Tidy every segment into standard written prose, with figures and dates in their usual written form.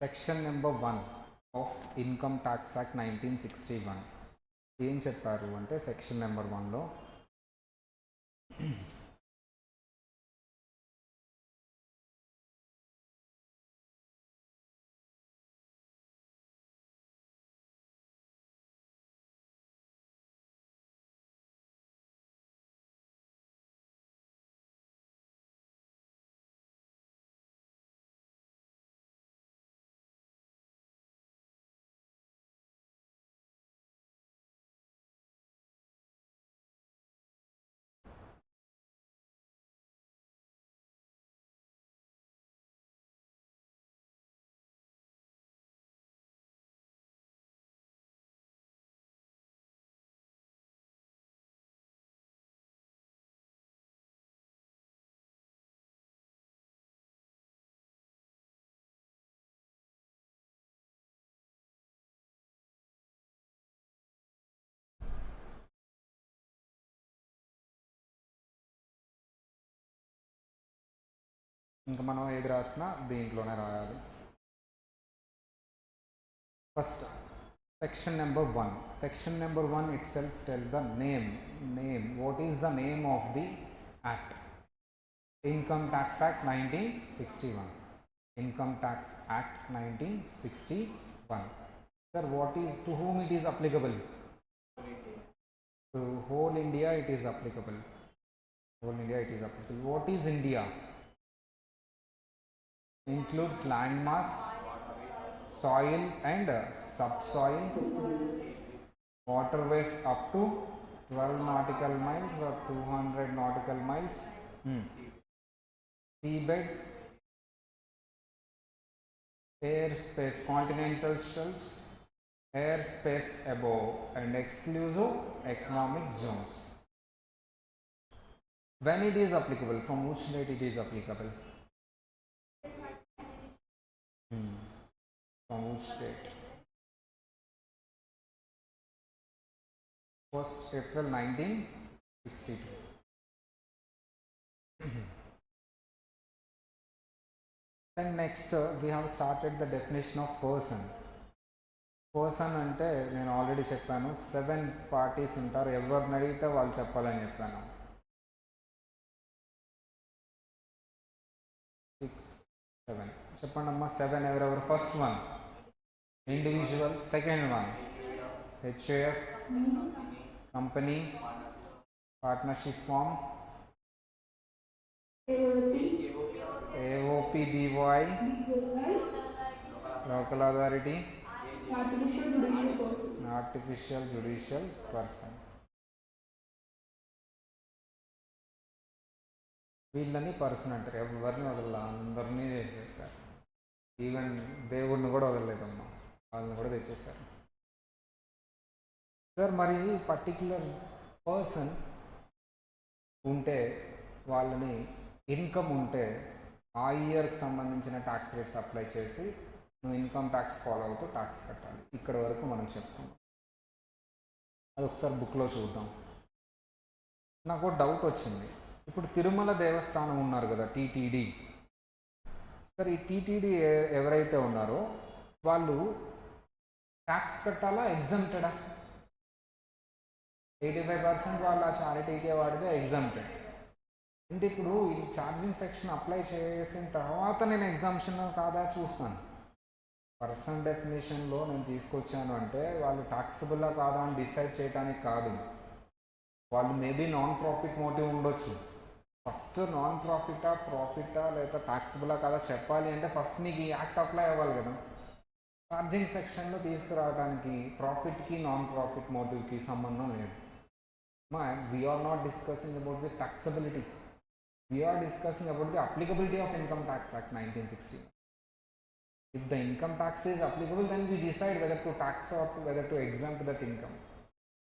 Section number 1 of income tax act 1961 ఏం చెప్పారు అంటే సెక్షన్ నెంబర్ 1లో ఇంకా మనం ఏది రాసినా దీంట్లోనే రాయాలి. First section number 1. Section number 1 itself tell the name. What is the name of the act? Income Tax Act 1961. Income Tax Act 1961. Sir, what is, to whom it is applicable? To whole India it is applicable. Whole India it is applicable. What is India? Includes land mass, soil and subsoil, waterways up to 12 nautical miles or 200 nautical miles, seabed, airspace, continental shelves, airspace above and exclusive economic zones. When it is applicable, from which date it is applicable? From which date? 1st April 1962. And next we have started the definition of person. Person అంటే నేను already చెప్పాను 7 parties ఉంటారు, ఎవరిని అడిగితే వాళ్ళు చెప్పాలని చెప్పాను. 6, 7 చెప్పండి అమ్మా. 7 ఎవరెవరు? First one individual, second one HUF company, partnership firm, AOPBY local authority, artificial judicial person. వీళ్ళని పర్సన్ అంటారు. ఎవరిని వదల, అందరినీ చేసేసారు. ఈవెన్ దేవుడిని కూడా వదలలేదమ్మా, వాళ్ళని కూడా తెచ్చేసారు. సార్ మరి పర్టిక్యులర్ పర్సన్ ఉంటే, వాళ్ళని ఇన్కమ్ ఉంటే ఆ ఇయర్కి సంబంధించిన ట్యాక్స్ రేట్స్ అప్లై చేసి నువ్వు ఇన్కమ్ ట్యాక్స్ ఫాలో అవుతూ ట్యాక్స్ కట్టాలి. ఇక్కడ వరకు మనం చెప్తాం. అది ఒకసారి బుక్లో చూద్దాం. నాకు డౌట్ వచ్చింది. ఇప్పుడు తిరుమల దేవస్థానం ఉన్నారు కదా, టీటీడీ. సరే, ఈ టీటీడీ ఎవరైతే ఉన్నారో వాళ్ళు ట్యాక్స్ కట్టాలా, ఎగ్జంప్టెడా? 85% వాళ్ళ చారిటీకే వాడితే ఎగ్జంప్టెడ్. అంటే ఇప్పుడు ఈ ఛార్జింగ్ సెక్షన్ అప్లై చేసిన తర్వాత నేను ఎగ్జామ్షన్ కాదా చూస్తాను. పర్సన్ డెఫినేషన్లో నేను తీసుకొచ్చాను అంటే వాళ్ళు టాక్సబుల్లా కాదా అని డిసైడ్ చేయడానికి కాదు. వాళ్ళు మేబీ నాన్ ప్రాఫిట్ మోటివ్ ఉండొచ్చు. ఫస్ట్ నాన్ ప్రాఫిటా, ప్రాఫిటా లేదా టాక్సబుల్లా కాదా చెప్పాలి అంటే ఫస్ట్ నీకు ఈ యాక్ట్ అప్లై అవ్వాలి కదా. ఛార్జింగ్ సెక్షన్లో తీసుకురావడానికి ప్రాఫిట్కి నాన్ ప్రాఫిట్ మోటివ్కి సంబంధం లేదు. We are not discussing about the taxability. We are discussing about the applicability of Income Tax Act 1960. If the income tax is applicable, then we decide whether to tax or whether to exempt that income.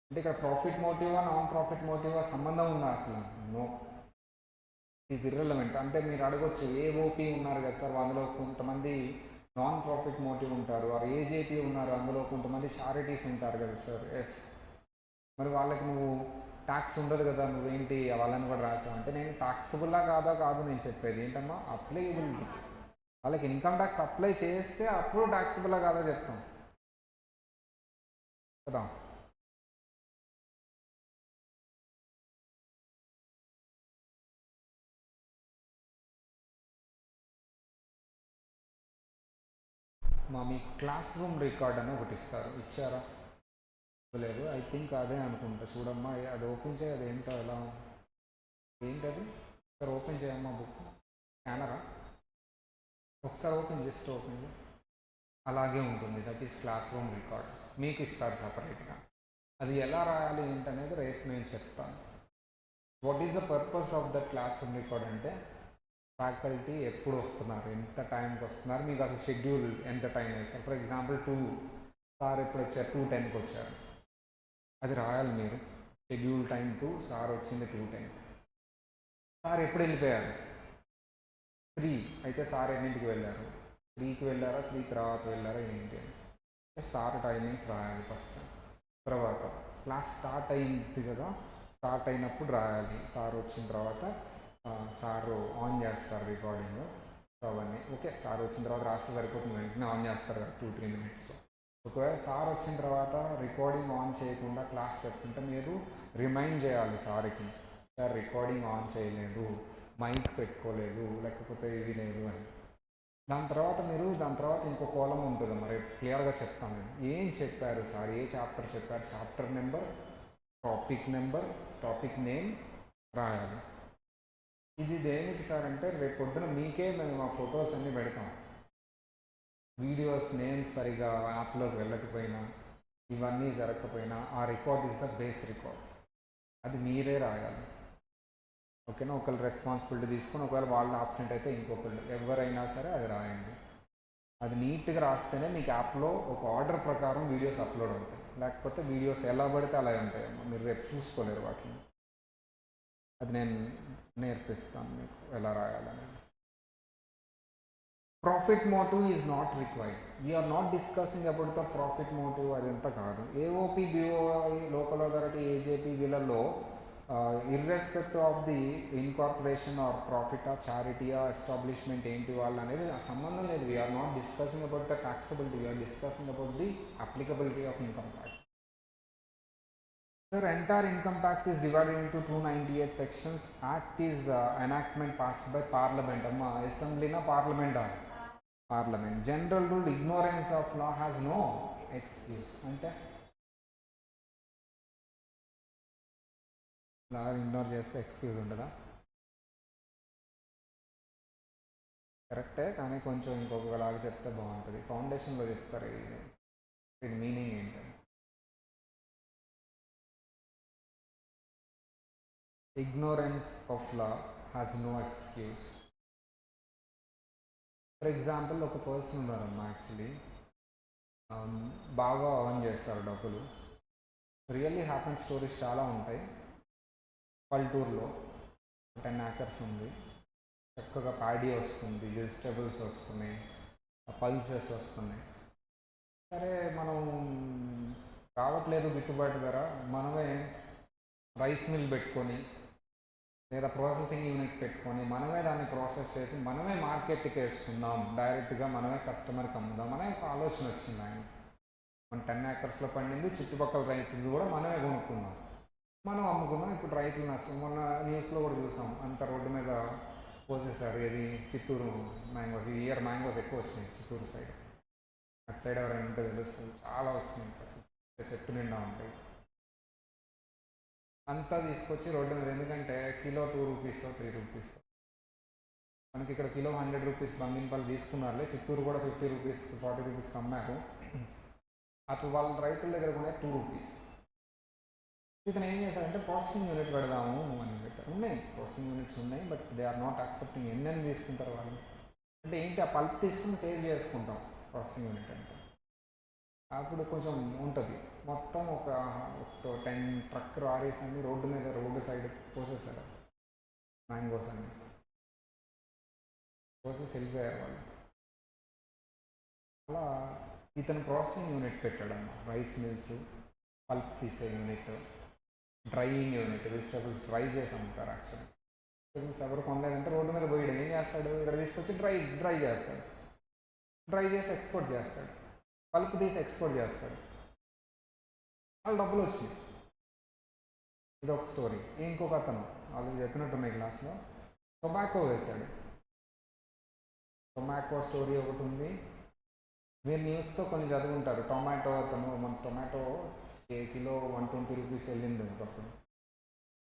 అంటే ఇక్కడ profit మోటివా non profit మోటివా సంబంధం ఉందా అసలు? No, is irrelevant. అంటే మీరు అడగొచ్చు, ఏఓపి ఉన్నారు కదా సార్, అందులో కొంతమంది నాన్ ప్రాఫిట్ మోటివ్ ఉంటారు, ఆర్ ఏజేపీ ఉన్నారు, అందులో కొంతమంది చారిటీస్ ఉంటారు కదా సార్. ఎస్, మరి వాళ్ళకి నువ్వు ట్యాక్స్ ఉండదు కదా, నువ్వేంటి వాళ్ళని కూడా రాసావు అంటే నేను టాక్సబుల్లా కాదా కాదు నేను చెప్పేది ఏంటమ్మా, అప్లికబిలిటీ. వాళ్ళకి ఇన్కమ్ ట్యాక్స్ అప్లై చేస్తే అప్పుడు ట్యాక్సిబుల్ కాదో చెప్తాం కదా. మీ క్లాస్ రూమ్ రికార్డ్ అని ఒకటి ఇచ్చారా? లేదు, ఐ థింక్ అదే అనుకుంటా. చూడమ్మా, అది ఓపెన్ చేయి. అది ఏంటో ఎలా ఏంటది? ఒకసారి ఓపెన్ చేయమ్మా బుక్. స్కానరా? ఒకసారి జస్ట్ ఓపెన్ చేయి. అలాగే ఉంటుంది. That is class room record. మీకు ఇస్తారు సపరేట్గా. అది ఎలా రాయాలి ఏంటనేది రేపు నేను చెప్తాను. What is the purpose of the class room record అంటే, ఫ్యాకల్టీ ఎప్పుడు వస్తున్నారు, ఎంత టైంకి వస్తున్నారు, మీకు అసలు షెడ్యూల్ ఎంత టైం వేస్తారు. ఫర్ ఎగ్జాంపుల్ సార్ ఎప్పుడు వచ్చారు, 2:10కి వచ్చారు, అది రాయాలి మీరు. షెడ్యూల్ టైం 2, సార్ వచ్చింది 2:10. సార్ ఎప్పుడు వెళ్ళిపోయారు, 3 అయితే సార్ ఎన్నింటికి వెళ్ళారు, 3కి వెళ్ళారా, 3 తర్వాత వెళ్ళారా ఏంటి అని సార్ టైమింగ్స్ రాయాలి ఫస్ట్. తర్వాత క్లాస్ స్టార్ట్ అయింది కదా, స్టార్ట్ అయినప్పుడు రాయాలి. సార్ వచ్చిన తర్వాత సారు ఆన్ చేస్తారు రికార్డింగ్. సో అవన్నీ ఓకే. సార్ వచ్చిన తర్వాత రాస్తే సరిపోతుంది, వెంటనే ఆన్ చేస్తారు కదా 2-3 మినిట్స్. ఒకవేళ సార్ వచ్చిన తర్వాత రికార్డింగ్ ఆన్ చేయకుండా క్లాస్ చెప్తుంటే మీరు రిమైండ్ చేయాలి సార్కి, సార్ రికార్డింగ్ ఆన్ చేయలేదు, మైక్ పెట్టుకోలేదు, లేకపోతే ఇవి లేదు అని. దాని తర్వాత ఇంకో కాలం ఉంటుంది, మరి క్లియర్గా చెప్తాను నేను. ఏం చెప్పారు సార్, ఏ చాప్టర్ చెప్పారు, చాప్టర్ నెంబర్, టాపిక్ నేమ్ రాయాలి. ఇది దేనికి సార్ అంటే, రేపు పొద్దున మీకే మేము ఆ ఫొటోస్ అన్నీ పెడతాం. వీడియోస్ నేమ్స్ సరిగా యాప్లోకి వెళ్ళకపోయినా, ఇవన్నీ జరగకపోయినా, ఆ record is the base record. అది మీరే రాయాలి. ఓకేనా? ఒకళ్ళు రెస్పాన్సిబిలిటీ తీసుకొని, ఒకవేళ వాళ్ళు ఆబ్సెంట్ అయితే ఇంకొకళ్ళు, ఎవరైనా సరే అది రాయండి. అది నీట్గా రాస్తేనే మీకు యాప్లో ఒక ఆర్డర్ ప్రకారం వీడియోస్ అప్లోడ్ అవుతాయి. లేకపోతే వీడియోస్ ఎలా పడితే అలా ఉంటాయి, మీరు రేపు చూసుకోలేరు వాటిని. అది నేను నేర్పిస్తాను మీకు ఎలా రాయాలని. Profit motive is not required. We're not discussing about the profit motive, అదంతా కాదు. AOP, BOI, local authority, AJP వీళ్ళల్లో irrespective of the incorporation or profit ఆ చారిటీ ఆ ఎస్టాబ్లిష్మెంట్ ఏంటి వాళ్ళు అనేది సంబంధం లేదు. We're not discussing about the taxability, we're discussing about the applicability of income tax. Sir, entire income tax is divided into 298 sections. Act is enactment passed by Parliament. Assembly na Parliament. Parliament. General rule, ignorance of law has no excuse. Ante law ignore cheste excuse undada. కరెక్టే, కానీ కొంచెం ఇంకొకలాగా చెప్తే బాగుంటుంది. ఫౌండేషన్లో చెప్తారు ఇది meaning ఏంటని. Ignorance of law has no excuse. For example, ఒక person ఉన్నారమ్మా, యాక్చువల్లీ బాగా అర్న్ చేస్తారు డబ్బులు. రియల్లీ హ్యాపెన్ స్టోరీస్ చాలా ఉంటాయి. పల్లెటూరులో 10 acres ఉంది, చక్కగా ప్యాడీ వస్తుంది, వెజిటబుల్స్ వస్తున్నాయి, పల్సెస్ వస్తున్నాయి. సరే, మనం రావట్లేదు గిట్టుబాటు ధర, మనమే రైస్ మిల్ పెట్టుకొని లేదా ప్రాసెసింగ్ యూనిట్ పెట్టుకొని మనమే దాన్ని ప్రాసెస్ చేసి మనమే మార్కెట్కి వేసుకుందాం, డైరెక్ట్గా మనమే కస్టమర్కి అమ్ముదాం అనే ఒక ఆలోచన వచ్చింది ఆయన. మన 10 acresలో పండింది, చుట్టుపక్కల రైతులు కూడా మనమే కొనుక్కుందాం, మనం అమ్ముకుందాం. ఇప్పుడు రైతులు నష్టం. మొన్న న్యూస్లో కూడా చూసాం, అంత రోడ్డు మీద పోసేసారు. ఇది చిత్తూరు మ్యాంగోస్. ఈ ఇయర్ మ్యాంగోస్ ఎక్కువ వచ్చినాయి చిత్తూరు సైడ్. అటు సైడ్ ఎవరైనా ఉంటే తెలుస్తుంది, చాలా వచ్చినాయి, అసలు చెట్టు నిండా ఉంటాయి. అంతా తీసుకొచ్చి రోడ్డు మీద, ఎందుకంటే కిలో 2 రూపీస్ 3 రూపీస్, మనకి ఇక్కడ కిలో 100 రూపీస్ బంగినపల్లి తీసుకున్నారులే, చిత్తూరు కూడా 50 రూపీస్ 40 రూపీస్కి అమ్మారు. అప్పుడు వాళ్ళ రైతుల దగ్గర కూడా 2 రూపీస్. ఇతను ఏం చేశారంటే ప్రాసెసింగ్ యూనిట్ పెడదాము అని పెట్టారు. ఉన్నాయి ప్రాసెసింగ్ యూనిట్స్ ఉన్నాయి, but they are not accepting. ఎన్నెన్ని తీసుకుంటారు వాళ్ళు అంటే ఏంటి, ఆ పల్ప్ తీసుకుని సేవ్ చేసుకుంటాం ప్రాసెసింగ్ యూనిట్ అంటే. అప్పుడు కొంచెం ఉంటుంది. మొత్తం ఒక 10 ట్రక్ లారీస్ అన్ని రోడ్డు సైడ్ పోసేసారు మ్యాంగోస్ అన్ని, పోసేసి వెళ్ళిపోయారు వాళ్ళు. అలా ఇతను ప్రాసెసింగ్ యూనిట్ పెట్టాడమ్మా. రైస్ మిల్స్, పల్ప్ తీసే unit, drying unit, vegetables dry చేసి అమ్ముతారు యాక్చువల్లీ. వెజిటబుల్స్ ఎవరు కొనలేదంటే రోడ్డు మీద పోయాడు ఏం చేస్తాడు, ఇక్కడ తీసుకొచ్చి డ్రై చేస్తాడు, డ్రై చేసి ఎక్స్పోర్ట్ చేస్తాడు, పల్ప్ తీసి ఎక్స్పోర్ట్ చేస్తాడు, వాళ్ళు డబ్బులు వచ్చినాయి. ఇది ఒక స్టోరీ. ఇంకొక అతను వాళ్ళు చెప్పినట్టున్నాయి క్లాస్లో టొబాకో వేశాడు. టొమాటో స్టోరీ ఒకటి ఉంది, మీరు న్యూస్తో కొన్ని చదువుంటారు. టొమాటో అతను మన టొమాటో కిలో 120 రూపీస్ వెళ్ళింది ఒకప్పుడు.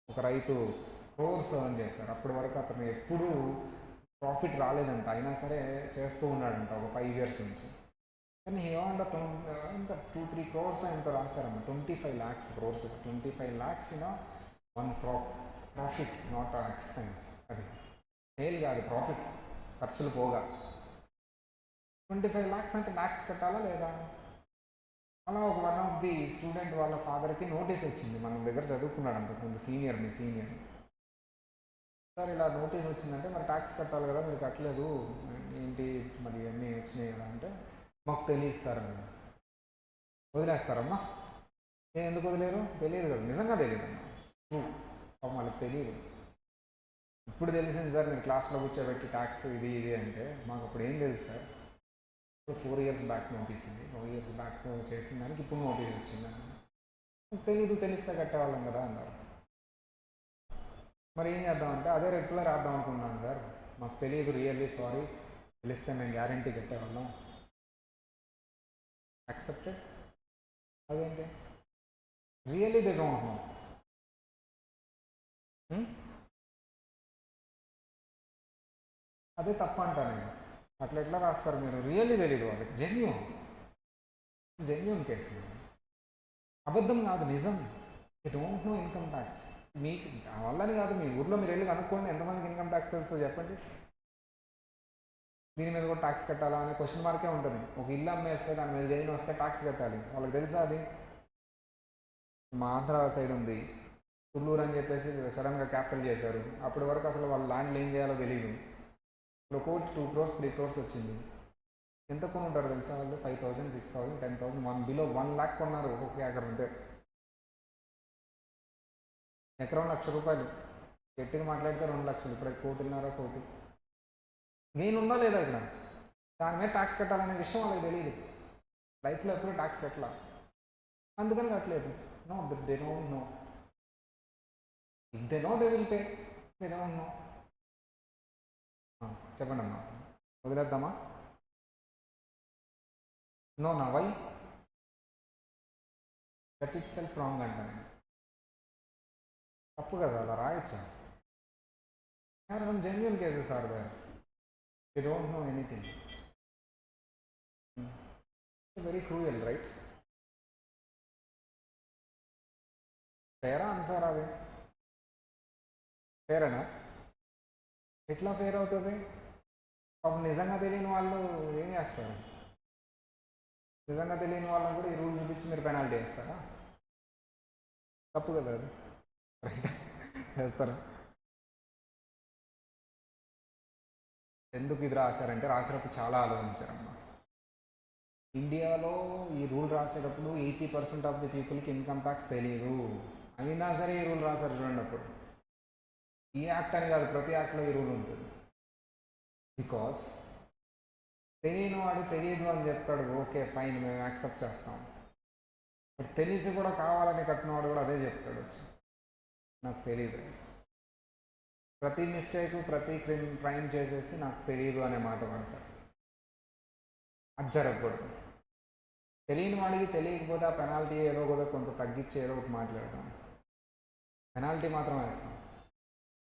ఒక రైతు క్రోర్స్ ఎర్న్ చేశారు. అప్పటి వరకు అతను ఎప్పుడూ ప్రాఫిట్ రాలేదంట, అయినా సరే చేస్తూ ఉన్నాడంట ఒక 5 years నుంచి. కానీ ఏమంటే ఇంత 2-3 crores ఇంత రాశారమ్మ. 25 lakhs crores, 25 lakhs in one profit, not expense. అది సేల్ కాదు, ప్రాఫిట్, ఖర్చులు పోగా. 25 lakhs అంటే ట్యాక్స్ కట్టాలా లేదా? అలా ఒక వన్ ఆఫ్ ది స్టూడెంట్ వాళ్ళ ఫాదర్కి నోటీస్ వచ్చింది. మన దగ్గర చదువుకున్నాడు అంతకుముందు, సీనియర్ సార్ ఇలా నోటీస్ వచ్చిందంటే మరి ట్యాక్స్ కట్టాలి కదా, మీరు కట్టలేదు ఏంటి మరి ఇవన్నీ వచ్చినాయి కదా అంటే, మాకు తెలియదు సార్ అని. వదిలేస్తారమ్మా? ఎందుకు వదిలేరు? తెలియదు కదా, నిజంగా తెలియదమ్మా, వాళ్ళకి తెలియదు. ఇప్పుడు తెలిసింది సార్, మీరు క్లాస్లో కూర్చోబెట్టి ట్యాక్స్ ఇది అంటే. మాకు అప్పుడు ఏం తెలుసు సార్, ఇప్పుడు 4 years బ్యాక్ నోటీస్ ఇది, 4 years బ్యాక్ చేసిన దానికి ఇప్పుడు నోటీస్ వచ్చిందని. తెలీదు, తెలిస్తే కట్టేవాళ్ళం కదా అన్నారు. మరి ఏం చేద్దామంటే అదే రెగ్యులర్ రాద్దాం అనుకున్నాను సార్, మాకు తెలియదు, రియల్లీ సారీ, తెలిస్తే మేము గ్యారంటీ కట్టేవాళ్ళం. యాక్సెప్టెడ్. అదేంటి రియల్లీ దే డోంట్ నో. అదే తప్ప అంటాను నేను. అట్లా ఎట్లా రాస్తారు మీరు? రియల్లీ తెలీదు వాళ్ళకి. జెన్యూన్ కేసు, అబద్ధం కాదు, నిజం. They don't no income tax. మీకు వల్లని కాదు, మీ ఊర్లో మీరు వెళ్ళి కనుక్కోండి ఎంతమందికి ఇన్కమ్ ట్యాక్స్ తెలుసో చెప్పండి. దీని మీద కూడా ట్యాక్స్ కట్టాలా అనే క్వశ్చన్ మార్కే ఉంటుంది. ఒక ఇల్లు అమ్మేస్తే దాని మీద జైన్ వస్తే ట్యాక్స్ కట్టాలి, వాళ్ళకి తెలుసా అది? మా ఆంధ్ర సైడ్ ఉంది, తుళ్ళూరు అని చెప్పేసి సడన్గా క్యాపిటల్ చేశారు. అప్పటి వరకు అసలు వాళ్ళ ల్యాండ్లు ఏం చేయాలో తెలియదు. ఇప్పుడు 1 crore 2 crores 3 crores వచ్చింది. ఎంత కొనుంటారు తెలుసా వాళ్ళు? 5,000 6,000 10,000 1 బిలో 1 lakh కొన్నారు ఒక్కొక్క ఎకరం. అంతే, ఎకరం 1,00,000 రూపాయలు. గట్టిగా మాట్లాడితే 2 లక్షలు. ఇప్పుడు 1,50,00,000 కోటి. నేను ఉందా లేదా ఇక్కడ? దాని మీద ట్యాక్స్ కట్టాలనే విషయం వాళ్ళకి తెలియదు. లైఫ్లో ఎప్పుడు ట్యాక్స్ కట్టలా, అందుకని కట్టలేదు. No, they don't know. If they know they will pay, they don't know. చెప్పండి అమ్మా, వదిలేద్దామా? నో నా why? That itself wrong అంట. నేను తప్పు కదా, అలా రాయొచ్చా? There are some genuine cases are there. They don't know anything. It's very cruel, right? ఫేరా అన్ఫేరా? అది ఫేరేనా? ఎట్లా ఫేర్ అవుతుంది? పాపం నిజంగా తెలియని వాళ్ళు ఏం చేస్తారు? నిజంగా తెలియని వాళ్ళని కూడా ఈ రూల్ చూపించి మీరు పెనాల్టీ వేస్తారా? తప్పు కదా అది, రైట్? వేస్తారా? ఎందుకు ఇది రాశారంటే రాసేటప్పుడు చాలా ఆలోచించారమ్మా. ఇండియాలో ఈ రూల్ రాసేటప్పుడు 80% ఆఫ్ ది పీపుల్కి ఇన్కమ్ ట్యాక్స్ తెలియదు. అయినా సరే ఈ రూల్ రాశారు చూడండి. అప్పుడు ఈ యాక్ట్ అని కాదు, ప్రతి యాక్ట్లో ఈ రూల్ ఉంటుంది. బికాస్ తెలియని వాడు తెలియదు అని చెప్తాడు, ఓకే ఫైన్, మేము యాక్సెప్ట్ చేస్తాం. బట్ తెలిసి కూడా కావాలని కట్టినవాడు కూడా అదే చెప్తాడు వచ్చి, నాకు తెలియదు. ప్రతి మిస్టేక్, ప్రతి క్రైమ్ చేసేసి నాకు తెలియదు అనే మాట పడతారు. అది జరగకూడదు. తెలియని వాడికి తెలియకపోతే ఆ పెనాల్టీ ఏదో కూడా కొంత తగ్గించి ఏదో ఒకటి మాట్లాడతాం. పెనాల్టీ మాత్రం వేస్తాం.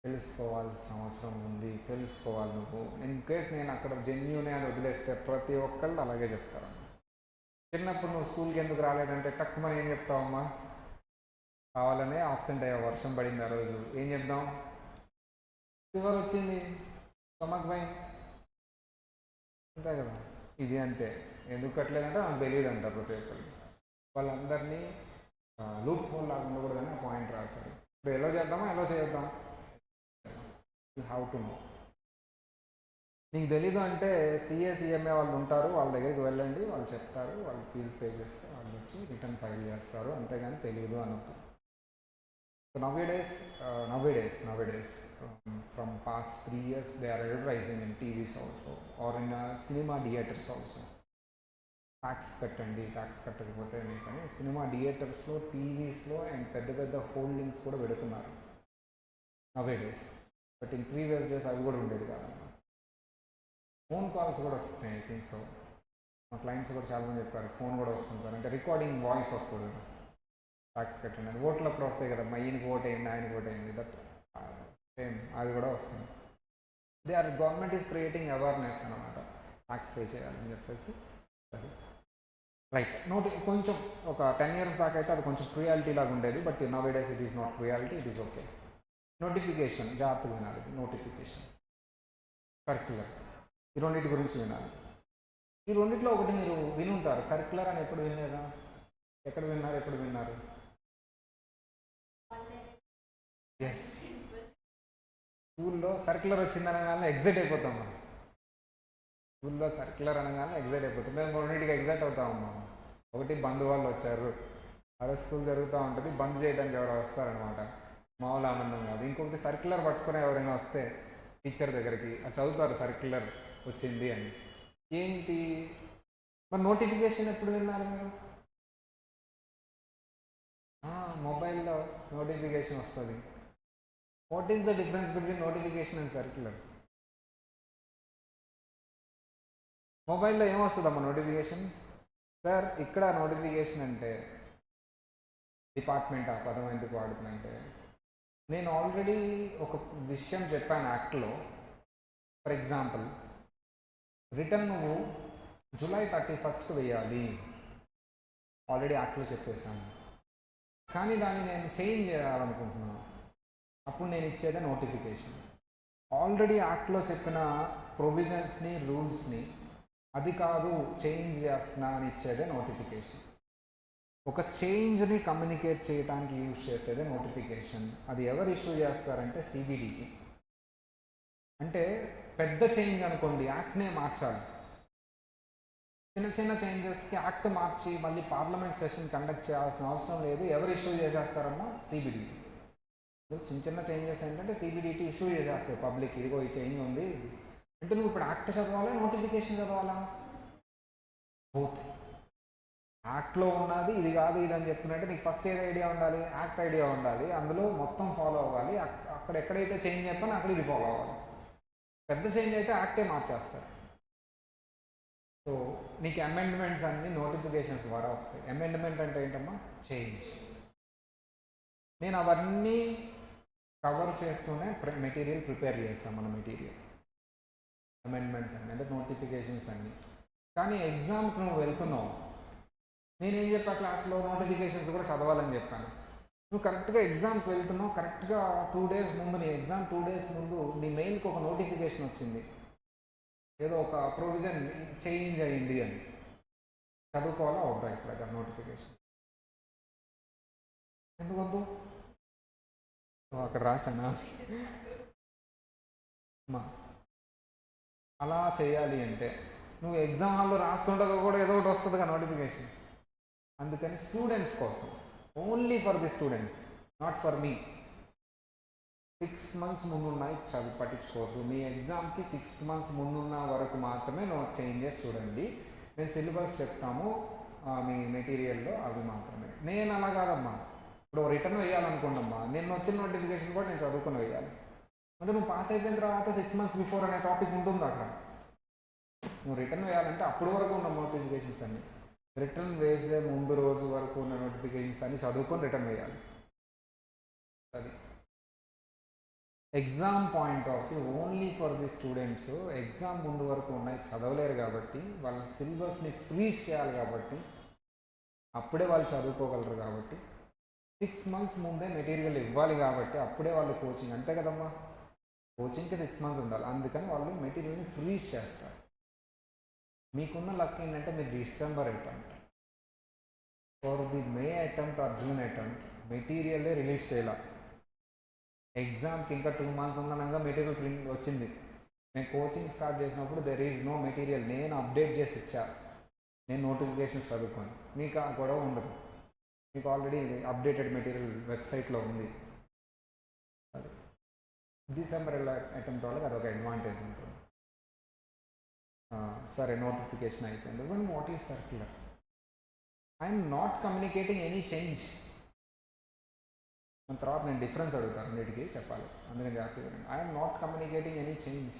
తెలుసుకోవాల్సిన అవసరం ఉంది, తెలుసుకోవాలి నువ్వు. ఇన్ కేస్ నేను అక్కడ జెన్యూనే అని వదిలేస్తే ప్రతి ఒక్కళ్ళు అలాగే చెప్తారు. చిన్నప్పుడు నువ్వు స్కూల్కి ఎందుకు రాలేదంటే టక్కుమని ఏం చెప్తావమ్మా? కావాలనే ఆబ్సెంట్ అయ్యా, వర్షం పడింది ఆ రోజు. ఏం చెప్దాం? ఫీవర్ వచ్చింది, స్టమక్ పెయిన్, అంతే కదా. ఇది అంతే. ఎందుకు కట్టలేదంటే నాకు తెలియదు అంట ప్రతి ఒక్కరికి. వాళ్ళందరినీ లూప్ హోల్ లాగా ఉండకూడదని పాయింట్ రాశారు. ఇప్పుడు ఎలా చేద్దామా, ఎలా చేద్దాం? You have to know. నీకు తెలీదు అంటే సిఏ వాళ్ళు ఉంటారు, వాళ్ళ దగ్గరికి వెళ్ళండి, వాళ్ళు చెప్తారు, వాళ్ళు ఫీజు పే చేస్తే వాళ్ళు వచ్చి రిటర్న్ ఫైల్ చేస్తారు. అంతేగాని తెలియదు అనొద్దు. So nowadays, from past 3 years, they are advertising in TVs also or in cinema theaters also. Tax కట్టండి, ట్యాక్స్ కట్టకపోతే మీకు అని సినిమా థియేటర్స్లో, టీవీస్లో అండ్ పెద్ద పెద్ద హోల్డింగ్స్ కూడా పెడుతున్నారు nowadays. But in previous days అవి కూడా ఉండేది కాదు. ఫోన్ కాల్స్ కూడా వస్తున్నాయి, ఐ థింక్ సో. మా క్లయింట్స్ కూడా చాలామంది చెప్పారు ఫోన్ కూడా వస్తుంది సార్, అంటే రికార్డింగ్ వాయిస్ వస్తుంది ట్యాక్స్ కట్టండి అని. ఓట్లు అప్పుడు వస్తాయి కదా, మా ఈయనకి ఓటేయండి, ఆయనకి ఓటేయండి, దట్ సేమ్ అది కూడా వస్తుంది. గవర్నమెంట్ ఈస్ క్రియేటింగ్ అవేర్నెస్ అనమాట, ట్యాక్స్ పే చేయాలని చెప్పేసి. సరే రైట్. కొంచెం ఒక 10 years దాకా అయితే అది కొంచెం క్రియాలిటీ లాగా ఉండేది, but nowadays it is not క్రియాలిటీ, it is okay. Notification జాగ్రత్తగా వినాలి. నోటిఫికేషన్, సర్క్యులర్, ఈ రెండింటి గురించి వినాలి. ఈ రెండిట్లో ఒకటి మీరు వినుంటారు, సర్క్యులర్ అని ఎప్పుడు వినలేదా? ఎప్పుడు విన్నారు? ఎస్, స్కూల్లో సర్క్యులర్ వచ్చిందనగానే ఎగ్జైట్ అయిపోతాం మనం. స్కూల్లో సర్క్యులర్ అనగానే ఎగ్జైట్ అయిపోతాం. మేము రెండింటికి ఎగ్జైట్ అవుతామమ్మా. ఒకటి బంధు వాళ్ళు వచ్చారు, అదే స్కూల్ జరుగుతూ ఉంటుంది, బంద్ చేయడానికి ఎవరు వస్తారనమాట, మామూలు ఆనందం కాదు. ఇంకొకటి సర్క్యులర్ పట్టుకుని ఎవరైనా వస్తే టీచర్ దగ్గరికి అది చదువుతారు, సర్క్యులర్ వచ్చింది అని. ఏంటి మరి నోటిఫికేషన్ ఎప్పుడు విన్నారు మీరు? మొబైల్లో నోటిఫికేషన్ వస్తుంది. What is the difference between notification and circular? మొబైల్లో ఏమొస్తుందమ్మా నోటిఫికేషన్? సార్ ఇక్కడ నోటిఫికేషన్ అంటే డిపార్ట్మెంట్ ఆ పదం ఎందుకు వాడుతుందంటే, నేను ఆల్రెడీ ఒక విషయం చెప్పాను యాక్ట్లో. ఫర్ ఎగ్జాంపుల్, రిటర్న్ నువ్వు July 31st వేయాలి, ఆల్రెడీ యాక్ట్లో చెప్పేశాను. కానీ దాన్ని నేను చేంజ్ చేయాలనుకుంటున్నాను, అప్పుడు నేను ఇచ్చేదే నోటిఫికేషన్. ఆల్రెడీ యాక్ట్లో చెప్పిన ప్రొవిజన్స్ని, రూల్స్ని అది కాదు చేంజ్ చేస్తున్నా అని ఇచ్చేదే నోటిఫికేషన్. ఒక చేంజ్ని కమ్యూనికేట్ చేయడానికి యూజ్ చేసేదే నోటిఫికేషన్. అది ఎవరు ఇష్యూ చేస్తారంటే CBDT. అంటే పెద్ద చేంజ్ అనుకోండి, యాక్ట్నే మార్చాలి. చిన్న చిన్న చేంజెస్కి యాక్ట్ మార్చి మళ్ళీ పార్లమెంట్ సెషన్ కండక్ట్ చేయాల్సిన అవసరం లేదు. ఎవరు ఇష్యూ చేసేస్తారమ్మా? CBDT. చిన్న చిన్న చేంజెస్ ఏంటంటే CBDT ఇష్యూ చేసేస్తారు పబ్లిక్, ఇదిగో ఈ చేంజ్ ఉంది అంటే. నువ్వు ఇప్పుడు యాక్ట్ చదవాలా, నోటిఫికేషన్ చదవాలా? బోత్. యాక్ట్లో ఉన్నది ఇది కాదు ఇది అని చెప్పినట్టు నీకు ఫస్ట్ ఏది ఐడియా ఉండాలి? యాక్ట్ ఐడియా ఉండాలి, అందులో మొత్తం ఫాలో అవ్వాలి. అక్కడ ఎక్కడైతే చేంజ్ చెప్పానో అక్కడ ఇది ఫాలో అవ్వాలి. పెద్ద చేంజ్ అయితే యాక్టే మార్చేస్తారు. సో నీకు అమెండ్మెంట్స్ అన్నీ నోటిఫికేషన్స్ ద్వారా వస్తాయి. అమెండ్మెంట్ అంటే ఏంటమ్మా? చేంజ్. నేను అవన్నీ కవర్ చేస్తూనే మెటీరియల్ ప్రిపేర్ చేస్తాం. మన మెటీరియల్ అమెండ్మెంట్స్ అన్నీ అంటే నోటిఫికేషన్స్ అన్నీ. కానీ ఎగ్జామ్కి నువ్వు వెళ్తున్నావు, నేనేం చెప్పా క్లాస్లో? నోటిఫికేషన్స్ కూడా చదవాలని చెప్పాను. నువ్వు కరెక్ట్గా ఎగ్జామ్కి వెళ్తున్నావు, కరెక్ట్గా 2 days ముందు, నీ ఎగ్జామ్ 2 days ముందు నీ మెయిల్కి ఒక నోటిఫికేషన్ వచ్చింది, ఏదో ఒక ప్రొవిజన్ చేంజ్ అయ్యింది అని. చదువుకోవాలా వద్దా ఇప్పుడు నోటిఫికేషన్? ఎందుకొద్దు? అక్కడ రాసానా? అలా చేయాలి అంటే నువ్వు ఎగ్జామ్ హాల్లో రాస్తుండగా కూడా ఏదో ఒకటి వస్తుందిగా నోటిఫికేషన్. అందుకని స్టూడెంట్స్ కోసం, only for the students, not for me. 6 months ముందున్నాయి చదువు పట్టించుకోవద్దు. మీ ఎగ్జామ్కి 6 months ముందున్న వరకు మాత్రమే నోట్ చేంజెస్ చూడండి. మేము సిలబస్ చెప్తాము మీ మెటీరియల్లో, అవి మాత్రమే. నేను అలా కాదమ్మా, ఇప్పుడు రిటర్న్ వేయాలనుకోండమ్మా, నేను వచ్చిన నోటిఫికేషన్ కూడా నేను చదువుకొని వేయాలి. అంటే నువ్వు పాస్ అయిపోయిన తర్వాత 6 months బిఫోర్ అనే టాపిక్ ఉంటుంది అక్కడ. నువ్వు రిటర్న్ వేయాలంటే అప్పటి వరకు ఉన్న నోటిఫికేషన్స్ అన్నీ, రిటర్న్ వేసే ముందు రోజు వరకు ఉన్న నోటిఫికేషన్స్ అన్నీ చదువుకొని రిటర్న్ వేయాలి. అది exam point of view, only for the students. Exam ముందు వరకు ఉన్నాయి చదవలేరు కాబట్టి, వాళ్ళ సిలబస్ని ఫ్రీజ్ చేయాలి కాబట్టి, అప్పుడే వాళ్ళు చదువుకోగలరు కాబట్టి, 6 months ముందే మెటీరియల్ ఇవ్వాలి కాబట్టి, అప్పుడే వాళ్ళు కోచింగ్. అంతే కదమ్మా, కోచింగ్కి 6 months ఉండాలి. అందుకని వాళ్ళు మెటీరియల్ని ఫ్రీజ్ చేస్తారు. మీకున్న లక్ ఏంటంటే మీరు December attempt, for the May attempt or June attempt మెటీరియల్లే రిలీజ్ చేయాలి. ఎగ్జామ్కి ఇంకా 2 months ఉండగా మెటీరియల్ ప్రింట్ వచ్చింది. నేను కోచింగ్ స్టార్ట్ చేసినప్పుడు దెర్ ఈజ్ నో మెటీరియల్, నేను అప్డేట్ చేసి ఇచ్చా, నేను నోటిఫికేషన్స్ చదువుకొని. మీకు ఆ గొడవ ఉండదు, మీకు ఆల్రెడీ అప్డేటెడ్ మెటీరియల్ వెబ్సైట్లో ఉంది. డిసెంబర్ అటెంప్ట్ వాళ్ళకి అదొక అడ్వాంటేజ్ ఉంటుంది. సరే నోటిఫికేషన్ అయిపోయింది. One what is circular? I'm not communicating any change. దాని తర్వాత నేను డిఫరెన్స్ అడుగుతాను రెండింటికి చెప్పాలి, అందుకని జాగ్రత్తగా I'm not communicating any change.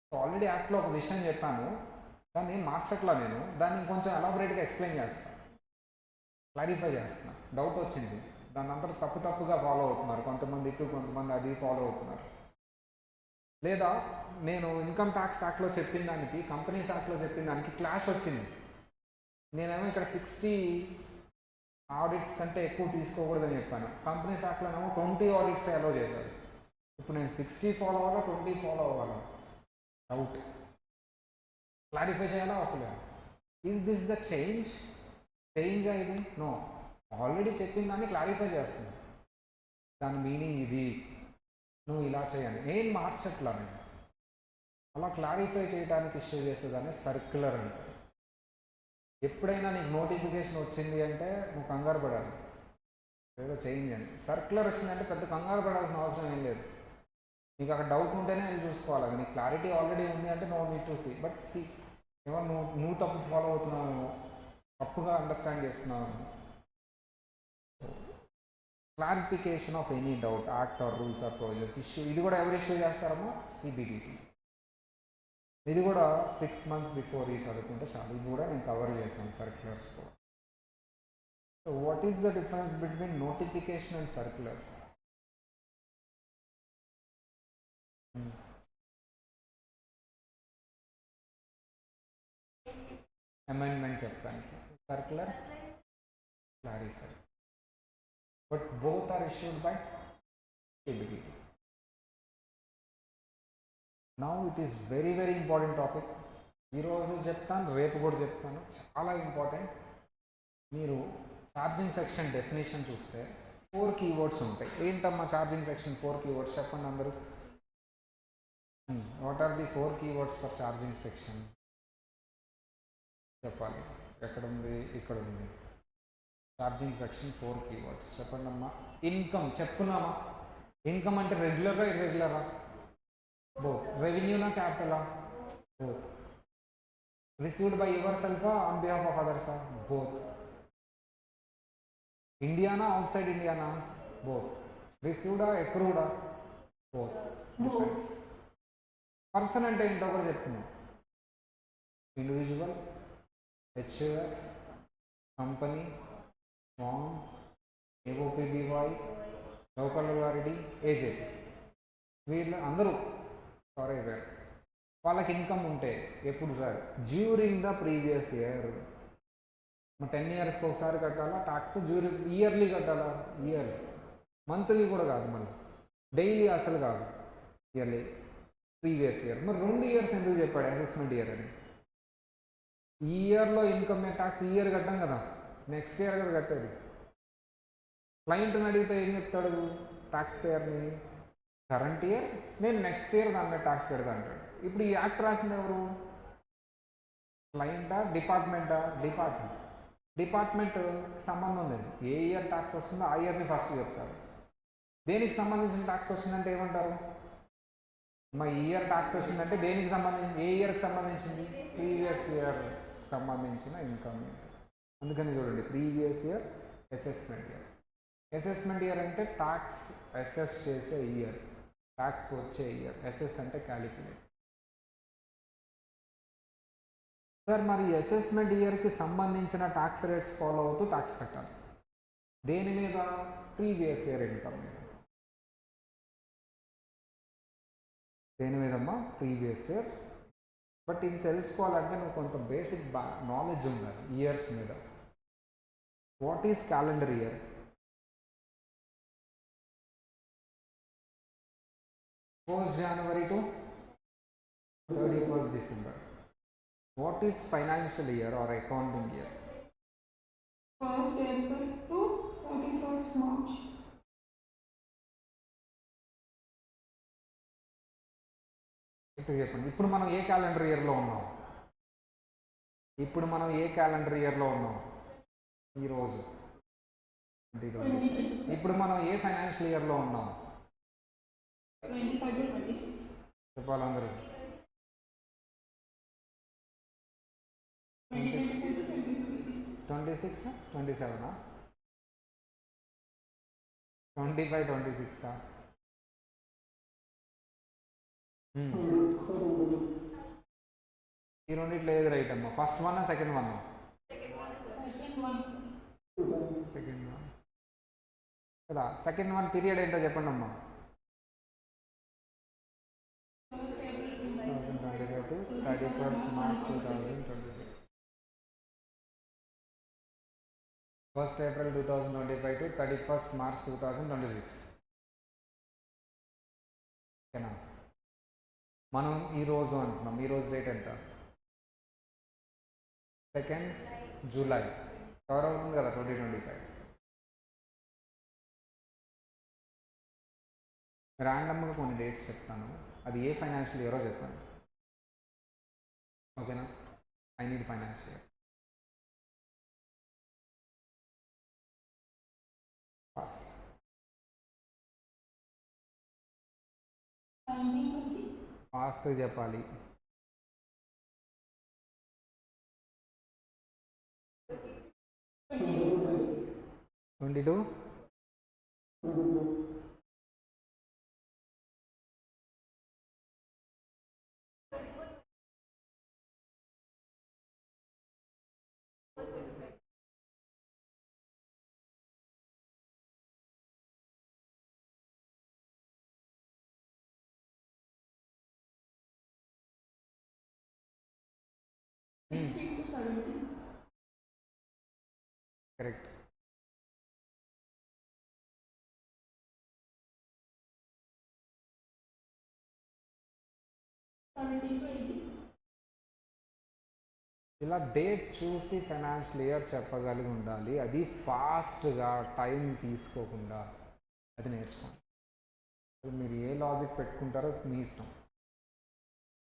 So already యాక్ట్లో ఒక విషయం చెప్పాను, దాన్ని మార్చట్లా, నేను దాన్ని కొంచెం ఎలాబొరేట్గా ఎక్స్ప్లెయిన్ చేస్తాను, క్లారిఫై చేస్తాను. డౌట్ వచ్చింది, దాని అందరూ తప్పుగా ఫాలో అవుతున్నారు, కొంతమంది ఇటు కొంతమంది అది ఫాలో అవుతున్నారు. లేదా నేను ఇన్కమ్ ట్యాక్స్ యాక్ట్లో చెప్పిన దానికి కంపెనీస్ యాక్ట్లో చెప్పిన దానికి క్లాష్ వచ్చింది. నేనేమో ఇక్కడ 60 ఆడిట్స్ కంటే ఎక్కువ తీసుకోకూడదని చెప్పాను, కంపెనీస్ యాక్ట్లోనేమో 20 ఆడిట్స్ అలో చేశారు. ఇప్పుడు నేను 60 ఫాలో అవ్వాలా, 20 ఫాలో అవ్వాలా? డౌట్. క్లారిఫై చేయాలా అసలు? ఈజ్ దిస్ ద చేంజ్ ఇది? నో, ఆల్రెడీ చెప్పిన దాన్ని క్లారిఫై చేస్తుంది. దాని మీనింగ్ ఇది, నువ్వు ఇలా చేయాలి, నేను మార్చట్లా. నేను అలా క్లారిఫై చేయడానికి ఇష్యూ చేసేదాన్ని సర్క్యులర్ అంటారు. ఎప్పుడైనా నీకు నోటిఫికేషన్ వచ్చింది అంటే నువ్వు కంగారు పడాలి, ఏదో చేంజ్ అని. సర్క్యులర్ వచ్చిందంటే పెద్ద కంగారు పడాల్సిన అవసరం ఏం లేదు. నీకు అక్కడ డౌట్ ఉంటేనే అది చూసుకోవాలి, అది నీకు క్లారిటీ ఆల్రెడీ ఉంది అంటే no need to see. But see, ఏమో నువ్వు తప్పు ఫాలో అవుతున్నావు, తప్పుగా అండర్స్టాండ్ చేస్తున్నావు. Clarification of any doubt, act or rules or provisions issue. ఇది కూడా ఎవరు ఇష్యూ చేస్తారమ్మా? సిబిడిటీ. ఇది కూడా 6 months బిఫోర్ ఈ చదువుకుంటే చాలు. ఇది కూడా నేను కవర్ చేశాను సర్క్యులర్స్తో. So what is the difference between notification and circular? Amendment చెప్పడానికి, circular clarify. But both are issued by CBDT. Now it is very important topic. ఈరోజు చెప్తాను, రేపు కూడా చెప్తాను, చాలా ఇంపార్టెంట్. మీరు ఛార్జింగ్ సెక్షన్ డెఫినేషన్ చూస్తే 4 keywords ఉంటాయి. ఏంటమ్మా ఛార్జింగ్ సెక్షన్ 4 keywords? చెప్పండి అందరూ. What are the 4 keywords for charging section? చెప్పాలి. ఎక్కడ ఉంది? ఇక్కడ ఉంది. ఛార్జింగ్ సెక్షన్ 4 keywords చెప్పండి అమ్మా. ఇన్కమ్ చెప్పుకున్నామా? ఇన్కమ్ అంటే రెగ్యులరా ఇర్రెగ్యులరా? బోత్. రెవెన్యూనా క్యాపిటలా? బోత్. రిసీవ్డ్ బై యువర్ సెల్ఫా ఆన్ బిహాఫ్ ఆఫ్ అదర్సా? బోత్. ఇండియానా అవుట్ సైడ్ ఇండియానా? బోత్. రిసీవ్డా ఎక్రూడా? బోత్. డిపెండ్స్. పర్సన్ అంటే ఏంటో కూడా చెప్తున్నాం. Individual, HUF, company, firm, AOPBY, local authority, AJP. వీళ్ళు అందరూ ఫారెవర్. వాళ్ళకి ఇన్కమ్ ఉంటే ఎప్పుడు sir? During the previous year. 10 yearsకి ఒకసారి కట్టాలా ట్యాక్స్? ఇయర్లీ కట్టాలా? ఇయర్లీ. మంత్లీ కూడా కాదు, మళ్ళీ డైలీ అసలు కాదు, ఇయర్లీ. Previous year. మరి 2 years ఎందుకు చెప్పాడు అసెస్మెంట్ ఇయర్ అని? ఈ ఇయర్లో ఇన్కమ్ ట్యాక్స్ ఈ ఇయర్ కట్టాం కదా, నెక్స్ట్ ఇయర్ కదా కట్టేది. క్లయింట్ని అడిగితే ఏం చెప్తాడు ట్యాక్స్ పేయర్ని? కరెంట్ ఇయర్, నేను నెక్స్ట్ ఇయర్ దాని మీద ట్యాక్స్ కడతా అంటాడు. ఇప్పుడు ఈ యాక్ట్ రాసింది ఎవరు? క్లయింటా డిపార్ట్మెంటా? డిపార్ట్మెంట్ సంబంధం లేదు. ఏ ఇయర్ ట్యాక్స్ వస్తుందో ఆ ఇయర్ని ఫస్ట్ చెప్తారు. దేనికి సంబంధించిన ట్యాక్స్ వచ్చిందంటే ఏమంటారు? మా ఇయర్ ట్యాక్స్ వచ్చిందంటే దేనికి సంబంధించి, ఏ ఇయర్కి సంబంధించింది? ప్రీవియస్ ఇయర్ సంబంధించిన ఇన్కమ్. అందుకని చూడండి, previous year assessment year. Assessment year అంటే ట్యాక్స్ అసెస్ చేసే ఇయర్, ట్యాక్స్ వచ్చే ఇయర్. అసెస్ అంటే క్యాలిక్యులేట్. సార్ మరి అసెస్మెంట్ ఇయర్కి సంబంధించిన ట్యాక్స్ రేట్స్ ఫాలో అవుతూ ట్యాక్స్ కట్టాలి. దేని మీద? ప్రీవియస్ ఇయర్ ఇన్కమ్ మీద. దేని మీదమ్మా? Previous year. బట్ ఇది తెలుసుకోవాలంటే నువ్వు కొంత బేసిక్ నాలెడ్జ్ ఉండాలి ఇయర్స్ మీద. What is calendar year? January to 31st December. What is financial year or accounting year? 1st April to 31st March. చెప్పండి. ఇప్పుడు మనం ఏ క్యాలెండర్ ఇయర్లో ఉన్నాం? ఈరోజు. ఇప్పుడు మనం ఏ ఫైనాన్షియల్ ఇయర్లో ఉన్నాం? 25 to 26. చెప్పాలి అందరూ. 2025 to 2026. 26, 27, 25, 26. ఈ రెండిట్లో ఏది రైట్ అమ్మా? First one, second one? Second one కదా. సెకండ్ వన్ పీరియడ్ ఏంటో చెప్పండి అమ్మా. 2025 to 31st March 2026. 1st April 2025 to 31st March 2026. ఓకేనా? మనం ఈరోజు అంటున్నాం. ఈరోజు డేట్ ఎంత? 2nd July. కవర్ అవుతుంది కదా 2025. ర్యాండమ్గా కొన్ని డేట్స్ చెప్తాను, అది ఏ ఫైనాన్షియల్ ఇయరో చెప్తాను. ఓకేనా? I need financial year. First fast చెప్పాలి. 22. కరెక్ట్. ఇలా డేట్ చూసి ఫైనాన్షియల్ ఇయర్ చెప్పగలిగి ఉండాలి. అది ఫాస్ట్గా టైం తీసుకోకుండా అది నేర్చుకోండి. మీరు ఏ లాజిక్ పెట్టుకుంటారో మీ ఇష్టం.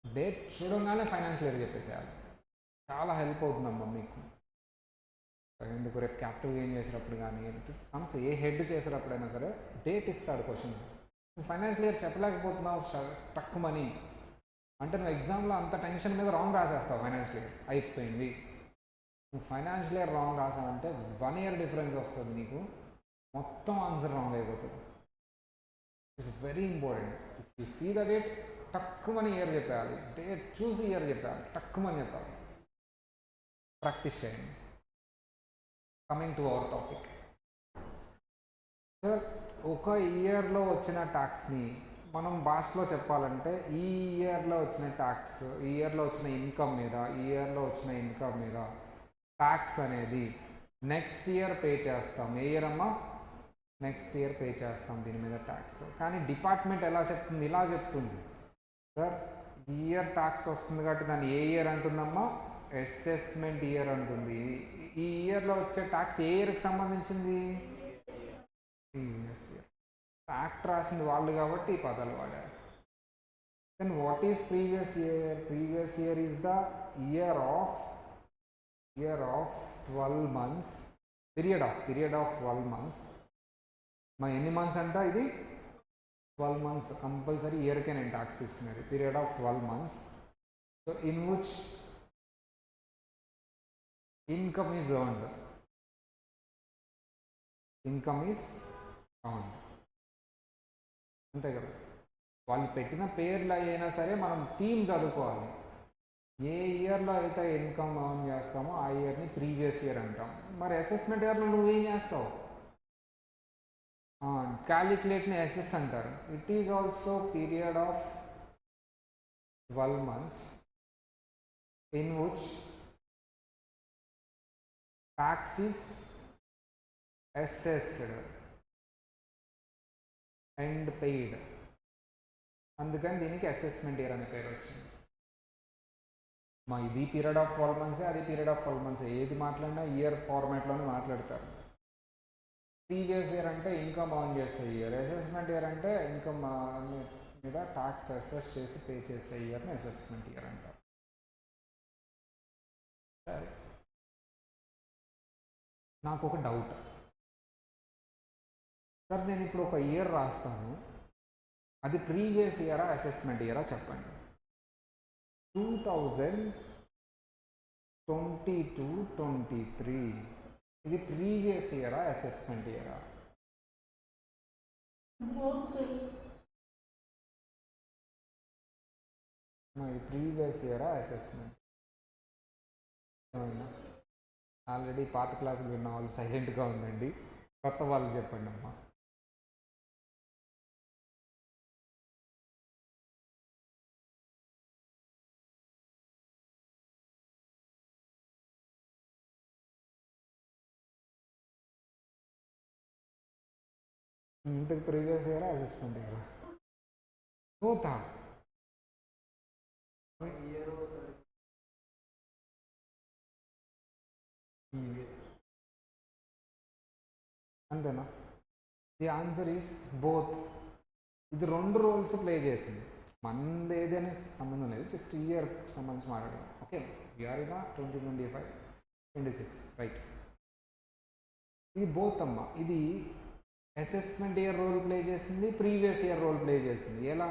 డేట్ చూడగానే ఫైనాన్షియల్ ఇయర్ చెప్పేసేయాలి. చాలా హెల్ప్ అవుతుందమ్మా మీకు. ఎందుకు రేపు క్యాపిటల్ గెయిన్ చేసేటప్పుడు కానీ సమ్స్ ఏ హెడ్ చేసేటప్పుడైనా సరే డేట్ ఇస్తాడు క్వశ్చన్. నువ్వు ఫైనాన్షియల్ ఇయర్ చెప్పలేకపోతున్నావు తక్కువని అంటే నువ్వు ఎగ్జామ్లో అంత టెన్షన్ మీద రాంగ్ రాసేస్తావు. ఫైనాన్షియల్ ఇయర్ అయిపోయింది. నువ్వు ఫైనాన్షియల్ ఇయర్ రాంగ్ రాసావంటే 1 year డిఫరెన్స్ వస్తుంది నీకు, మొత్తం ఆన్సర్ రాంగ్ అయిపోతుంది. It's very important. If you see the date తక్కువని ఇయర్ చెప్పాలి, డేట్ చూసి ఇయర్ చెప్పాలి, తక్కువని చెప్పాలి. ప్రాక్టీస్ చేయండి. Coming to our topic. Sir, ఒక ఇయర్లో వచ్చిన ట్యాక్స్ని మనం భాషలో చెప్పాలంటే ఈ ఇయర్లో వచ్చిన ట్యాక్స్, ఈ ఇయర్లో వచ్చిన ఇన్కమ్ మీద, ఈ ఇయర్లో వచ్చిన ఇన్కమ్ మీద ట్యాక్స్ అనేది నెక్స్ట్ ఇయర్ పే చేస్తాం. ఏ ఇయర్ అమ్మా? నెక్స్ట్ ఇయర్ పే చేస్తాం దీని మీద ట్యాక్స్. కానీ డిపార్ట్మెంట్ ఎలా చెప్తుంది? ఇలా చెప్తుంది, సార్ ఈ ఇయర్ ట్యాక్స్ వస్తుంది కాబట్టి దాన్ని ఏ ఇయర్ అంటుందమ్మా? అసెస్మెంట్ ఇయర్ అంటుంది. ఈ ఇయర్లో వచ్చే ట్యాక్స్ ఏ ఇయర్కి సంబంధించింది? Previous year. ఫ్యాక్ట్ రాసింది వాళ్ళు కాబట్టి ఈ పదాలు వాడారు. Then what is previous year? Previous year is the year of 12 months. Period of 12 months. మా ఎన్ని మంత్స్ అంట? ఇది 12 months. కంపల్సరీ ఇయర్కే నేను ట్యాక్స్ తీసుకునేది. Period of 12 months. So in which income is earned. Income is earned. అంతే కదా. వాళ్ళు పెట్టిన పేర్లు అయినా సరే మనం థీమ్ చదువుకోవాలి. ఏ ఇయర్లో అయితే ఇన్కమ్ ఎర్న్ చేస్తామో ఆ ఇయర్ని ప్రీవియస్ ఇయర్ అంటాం. మరి అసెస్మెంట్ ఇయర్లో నువ్వేం చేస్తావు? క్యాలిక్యులేట్ని అసెస్ అంటారు. It is also period of 12 months in which tax is assessed and paid. అందుకని దీనికి అసెస్మెంట్ ఇయర్ అనే పేరు వచ్చింది. మా ఇది పీరియడ్ ఆఫ్ 12 months, అది పీరియడ్ ఆఫ్ 12 months. ఏది మాట్లాడినా ఇయర్ ఫార్మాట్లోనే మాట్లాడతారు. ప్రీవియస్ ఇయర్ అంటే ఇన్కమ్ ఆన్ చేసే ఇయర్, అసెస్మెంట్ ఇయర్ అంటే ఇన్కమ్ మీద ట్యాక్స్ అసెస్ చేసి పే చేసే ఇయర్ని అసెస్మెంట్ ఇయర్ అంటారు. సరే, నాకు ఒక డౌట్. సార్, నేను ఇప్పుడు ఒక ఇయర్ రాస్తాను, అది ప్రీవియస్ ఇయరా అసెస్మెంట్ ఇయరా చెప్పండి. 2022-23 ఇది ప్రీవియస్ ఇయరా అసెస్మెంట్ ఇయరా? Both, sir. ఇది ప్రీవియస్ ఇయరా అసెస్మెంట్? ఆల్రెడీ పాత క్లాసులు విన్న వాళ్ళు సైలెంట్గా ఉందండి. కొత్త వాళ్ళు చెప్పండి అమ్మా. ఇంతకు ప్రీవియస్ ఇయరా అసెస్మెంట్ ఇయరా? పోతా అంతేనా? The answer is both. ఇది రెండు రోల్స్ ప్లే చేసింది. మనది ఏదైనా సంబంధం లేదు, జస్ట్ ఇయర్ సంబంధించి మాట్లాడడం. Okay, we are in 2025-26 right. ఇది బోత్ అమ్మ. ఇది అసెస్మెంట్ ఇయర్ రోల్ ప్లే చేసింది, ప్రీవియస్ ఇయర్ రోల్ ప్లే చేసింది. ఎలా?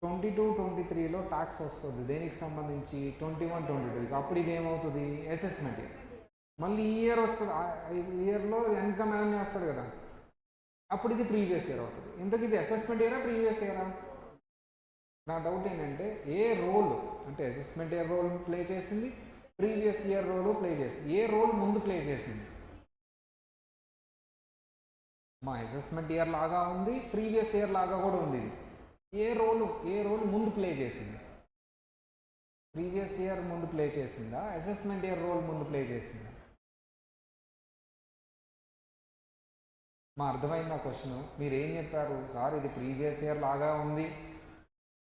22-23లో ట్యాక్స్ వస్తుంది, దేనికి సంబంధించి? 21-22. అప్పుడు ఇది ఏమవుతుంది? Assessment year. మళ్ళీ ఈ ఇయర్ వస్తుంది, ఇయర్లో ఇన్కమ్ ఏమని వస్తుంది కదా, అప్పుడు ఇది ప్రీవియస్ ఇయర్ అవుతుంది. ఇంతకు ఇది అసెస్మెంట్ ఇయరా ప్రీవియస్ ఇయరా? నా డౌట్ ఏంటంటే ఏ రోల్ అంటే అసెస్మెంట్ ఇయర్ రోల్ ప్లే చేసింది, ప్రీవియస్ ఇయర్ రోల్ ప్లే చేసింది, ఏ రోల్ ముందు ప్లే చేసింది? మా అసెస్మెంట్ ఇయర్ లాగా ఉంది, ప్రీవియస్ ఇయర్ లాగా కూడా ఉంది. ఏ రోల్ ముందు ప్లే చేసింది? ప్రీవియస్ ఇయర్ ముందు ప్లే చేసిందా, అసెస్మెంట్ ఇయర్ రోల్ ముందు ప్లే చేసిందా? మా అర్థమైంది ఆ క్వశ్చన్. మీరు ఏం చెప్పారు సార్? ఇది ప్రీవియస్ ఇయర్ లాగా ఉంది,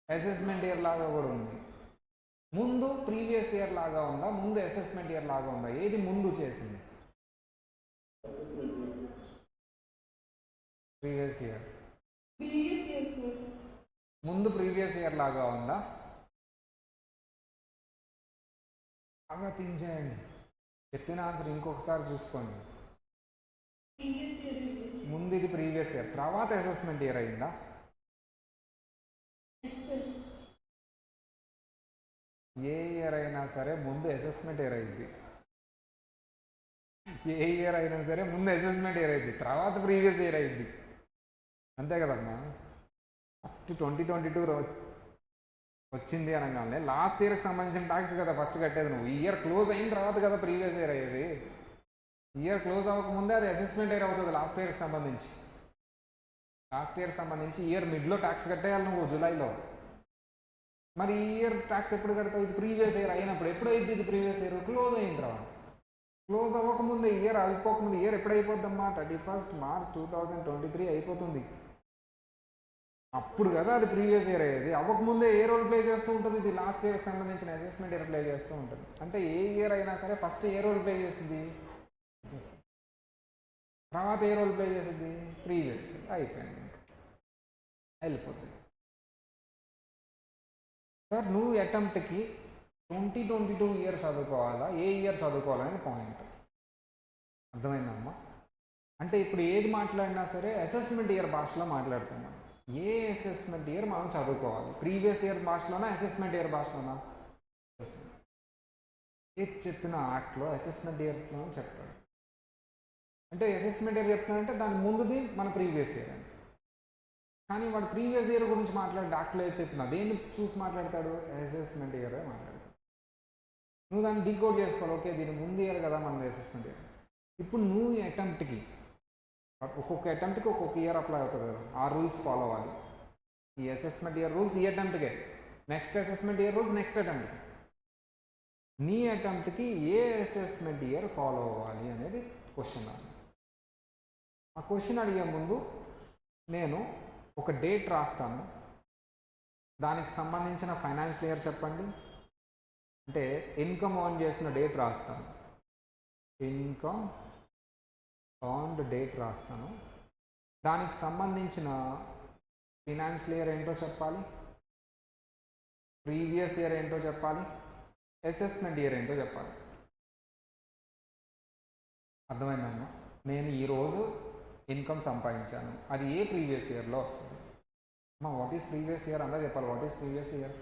అసెస్మెంట్ ఇయర్ లాగా కూడా ఉంది. ముందు ప్రీవియస్ ఇయర్ లాగా ఉందా, ముందు అసెస్మెంట్ ఇయర్ లాగా ఉందా? ఏది ముందు చేసింది? Previous year. Previous year, sir. ముందు ప్రీవియస్ ఇయర్ లాగా ఉందా? బాగా థింక్ చేయండి. చెప్పిన ఆన్సర్ ఇంకొకసారి చూసుకోండి. Previous year is, sir. ముందు ఇది ప్రీవియస్ ఇయర్, తర్వాత అసెస్మెంట్ ఇయర్ అయిందా? Yes, sir. ఏ ఇయర్ అయినా సరే ముందు అసెస్మెంట్ ఇయర్ అయింది. ఏ ఇయర్ అయినా సరే ముందు అసెస్మెంట్ ఇయర్ అయింది, తర్వాత ప్రీవియస్ ఇయర్ అయింది. అంతే కదమ్మా? ఫస్ట్ 2022 వచ్చింది అనగానే లాస్ట్ ఇయర్కి సంబంధించిన ట్యాక్స్ కదా ఫస్ట్ కట్టేది. నువ్వు ఇయర్ క్లోజ్ అయిన తర్వాత కదా ప్రీవియస్ ఇయర్ అయ్యేది. ఇయర్ క్లోజ్ అవ్వకముందే అది అసెస్మెంట్ ఇయర్ అవుతుంది లాస్ట్ ఇయర్కి సంబంధించి. లాస్ట్ ఇయర్ సంబంధించి ఇయర్ మిడ్లో ట్యాక్స్ కట్టేయాలి నువ్వు, జూలైలో. మరి ఈ ఇయర్ ట్యాక్స్ ఎప్పుడు కడతావు? ఇది ప్రీవియస్ ఇయర్ అయినప్పుడు. ఎప్పుడు అయింది ఇది ప్రీవియస్ ఇయర్? క్లోజ్ అయిన తర్వాత. క్లోజ్ అవ్వకముందే, ఇయర్ అయిపోకముందు. ఇయర్ ఎప్పుడు అయిపోద్దమ్మా? 31st March 2023 అయిపోతుంది. అప్పుడు కదా అది ప్రీవియస్ ఇయర్ అయ్యేది. అవ్వకముందే ఏ రోల్ ప్లే చేస్తూ ఉంటుంది? ఇది లాస్ట్ ఇయర్కి సంబంధించిన అసెస్మెంట్ ఇయర్ ప్లే చేస్తూ ఉంటుంది. అంటే ఏ ఇయర్ అయినా సరే ఫస్ట్ ఏ రోల్ ప్లే చేస్తుంది? తర్వాత ఏ రోల్ ప్లే చేస్తుంది? ప్రీవియస్. అయిపోయింది, ఇంకా వెళ్ళిపోతుంది. సార్ నువ్వు అటెంప్ట్కి 2022 ఇయర్ చదువుకోవాలా, ఏ ఇయర్ చదువుకోవాలనే పాయింట్. అర్థమైందమ్మా? అంటే ఇప్పుడు ఏది మాట్లాడినా సరే అసెస్మెంట్ ఇయర్ భాషలో మాట్లాడుతున్నాం. ఏ అసెస్మెంట్ ఇయర్ మనం చదువుకోవాలి? ప్రీవియస్ ఇయర్ భాషలోనా, అసెస్మెంట్ ఇయర్ భాషలోనా? ఏది చెప్పిన యాక్ట్లో అసెస్మెంట్ ఇయర్లో చెప్తాడు. అంటే అసెస్మెంట్ ఇయర్ చెప్తానంటే దాని ముందుది మన ప్రీవియస్ ఇయర్ అని. కానీ వాడు ప్రీవియస్ ఇయర్ గురించి మాట్లాడి యాక్ట్లో ఏది చెప్పినా దేన్ని చూసి మాట్లాడతాడు? అసెస్మెంట్ ఇయరే మాట్లాడతాడు. నువ్వు దాన్ని డీకోడ్ చేసుకోవాలి. ఓకే, దీని ముందు ఇయర్ కదా మన అసెస్మెంట్ ఇయర్. ఇప్పుడు నువ్వు ఈ అటెంప్ట్కి ఒక్కొక్క అటెంప్ట్కి ఒక్కొక్క ఇయర్ అప్లై అవుతుంది కదా, ఆ రూల్స్ ఫాలో అవ్వాలి. ఈ అసెస్మెంట్ ఇయర్ రూల్స్ ఈ అటెంప్ట్కే, next assessment year rules next అటెంప్ట్కి. నీ అటెంప్ట్కి ఏ అసెస్మెంట్ ఇయర్ ఫాలో అవ్వాలి అనేది క్వశ్చన్. ఆ క్వశ్చన్ అడిగే ముందు నేను ఒక డేట్ రాస్తాను, దానికి సంబంధించిన ఫైనాన్షియల్ ఇయర్ చెప్పండి. అంటే ఇన్కమ్ ఎర్న్ చేసిన డేట్ రాస్తాను, ఇన్కమ్ ఎర్న్డ్ డేట్ రాస్తాను. దానికి సంబంధించిన ఫైనాన్షియల్ ఇయర్ ఏంటో చెప్పాలి, ప్రీవియస్ ఇయర్ ఏంటో చెప్పాలి, అసెస్మెంట్ ఇయర్ ఏంటో చెప్పాలి. అర్థమైందమ్మా? నేను ఈరోజు ఇన్కమ్ సంపాదించాను, అది ఏ ప్రీవియస్ ఇయర్లో వస్తుంది. మా వాట్ ఈస్ ప్రీవియస్ ఇయర్ అంతా చెప్పాలి. What is previous year?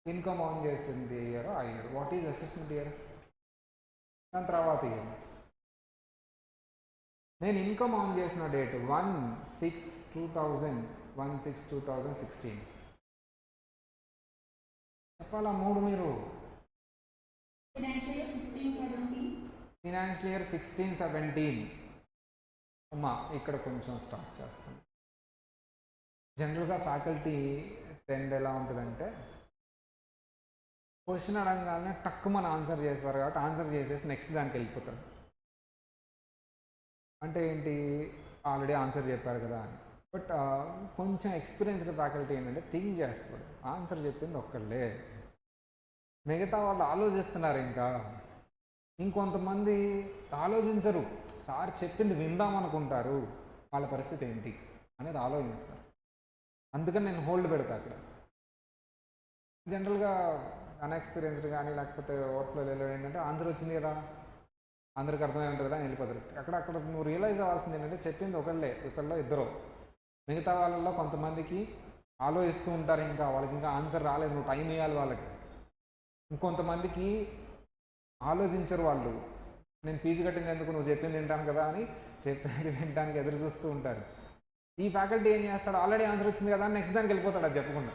Income on చేసింది ఇయర్ ఆ year. What is assessment year? దాని తర్వాత ఇయర్. నేను ఇన్కమ్ ఆన్ చేసిన డేట్ 1/6/2016 చెప్పాలా మూడు మీరు. Financial year 16-17. Financial year 16-17. అమ్మా ఇక్కడ కొంచెం స్టార్ట్ చేస్తాను. జనరల్గా ఫ్యాకల్టీ ట్రెండ్ ఎలా ఉంటుందంటే క్వశ్చన్ అడగగానే టక్కు మన ఆన్సర్ చేస్తారు కాబట్టి ఆన్సర్ చేసేసి నెక్స్ట్ దానికి వెళ్ళిపోతారు. అంటే ఏంటి, ఆల్రెడీ ఆన్సర్ చెప్పారు కదా అని. బట్ కొంచెం ఎక్స్పీరియన్స్డ్ ఫ్యాకల్టీ ఏంటంటే థింక్ చేస్తాడు. ఆన్సర్ చెప్పింది ఒక్కళ్ళే, మిగతా వాళ్ళు ఆలోచిస్తున్నారు. ఇంకొంతమంది ఆలోచించరు, సార్ చెప్పింది విందామనుకుంటారు, వాళ్ళ పరిస్థితి ఏంటి అనేది ఆలోచిస్తారు. అందుకని నేను హోల్డ్ పెడతా అక్కడ. జనరల్గా అన్ఎక్స్పీరియన్స్డ్ కానీ లేకపోతే వర్క్లో ఏంటంటే ఆన్సర్ వచ్చింది కదా, అందరికి అర్థమై ఉంటుంది కదా అని వెళ్ళిపోతారు. అక్కడ నువ్వు రియలైజ్ అవ్వాల్సింది ఏంటంటే చెప్పింది ఒకళ్ళో ఇద్దరు, మిగతా వాళ్ళల్లో కొంతమందికి ఆలోచిస్తూ ఉంటారు. వాళ్ళకి ఇంకా ఆన్సర్ రాలేదు, నువ్వు టైం ఇవ్వాలి వాళ్ళకి. ఇంకొంతమందికి ఆలోచించరు వాళ్ళు, నేను ఫీజు కట్టింది ఎందుకు, నువ్వు చెప్పింది వింటాను కదా అని చెప్పేది వినడానికి ఎదురు చూస్తూ ఉంటారు. ఈ ఫ్యాకల్టీ ఏం చేస్తాడు, ఆల్రెడీ ఆన్సర్ వచ్చింది కదా అని నెక్స్ట్ దానికి వెళ్ళిపోతాడు అది చెప్పకుండా.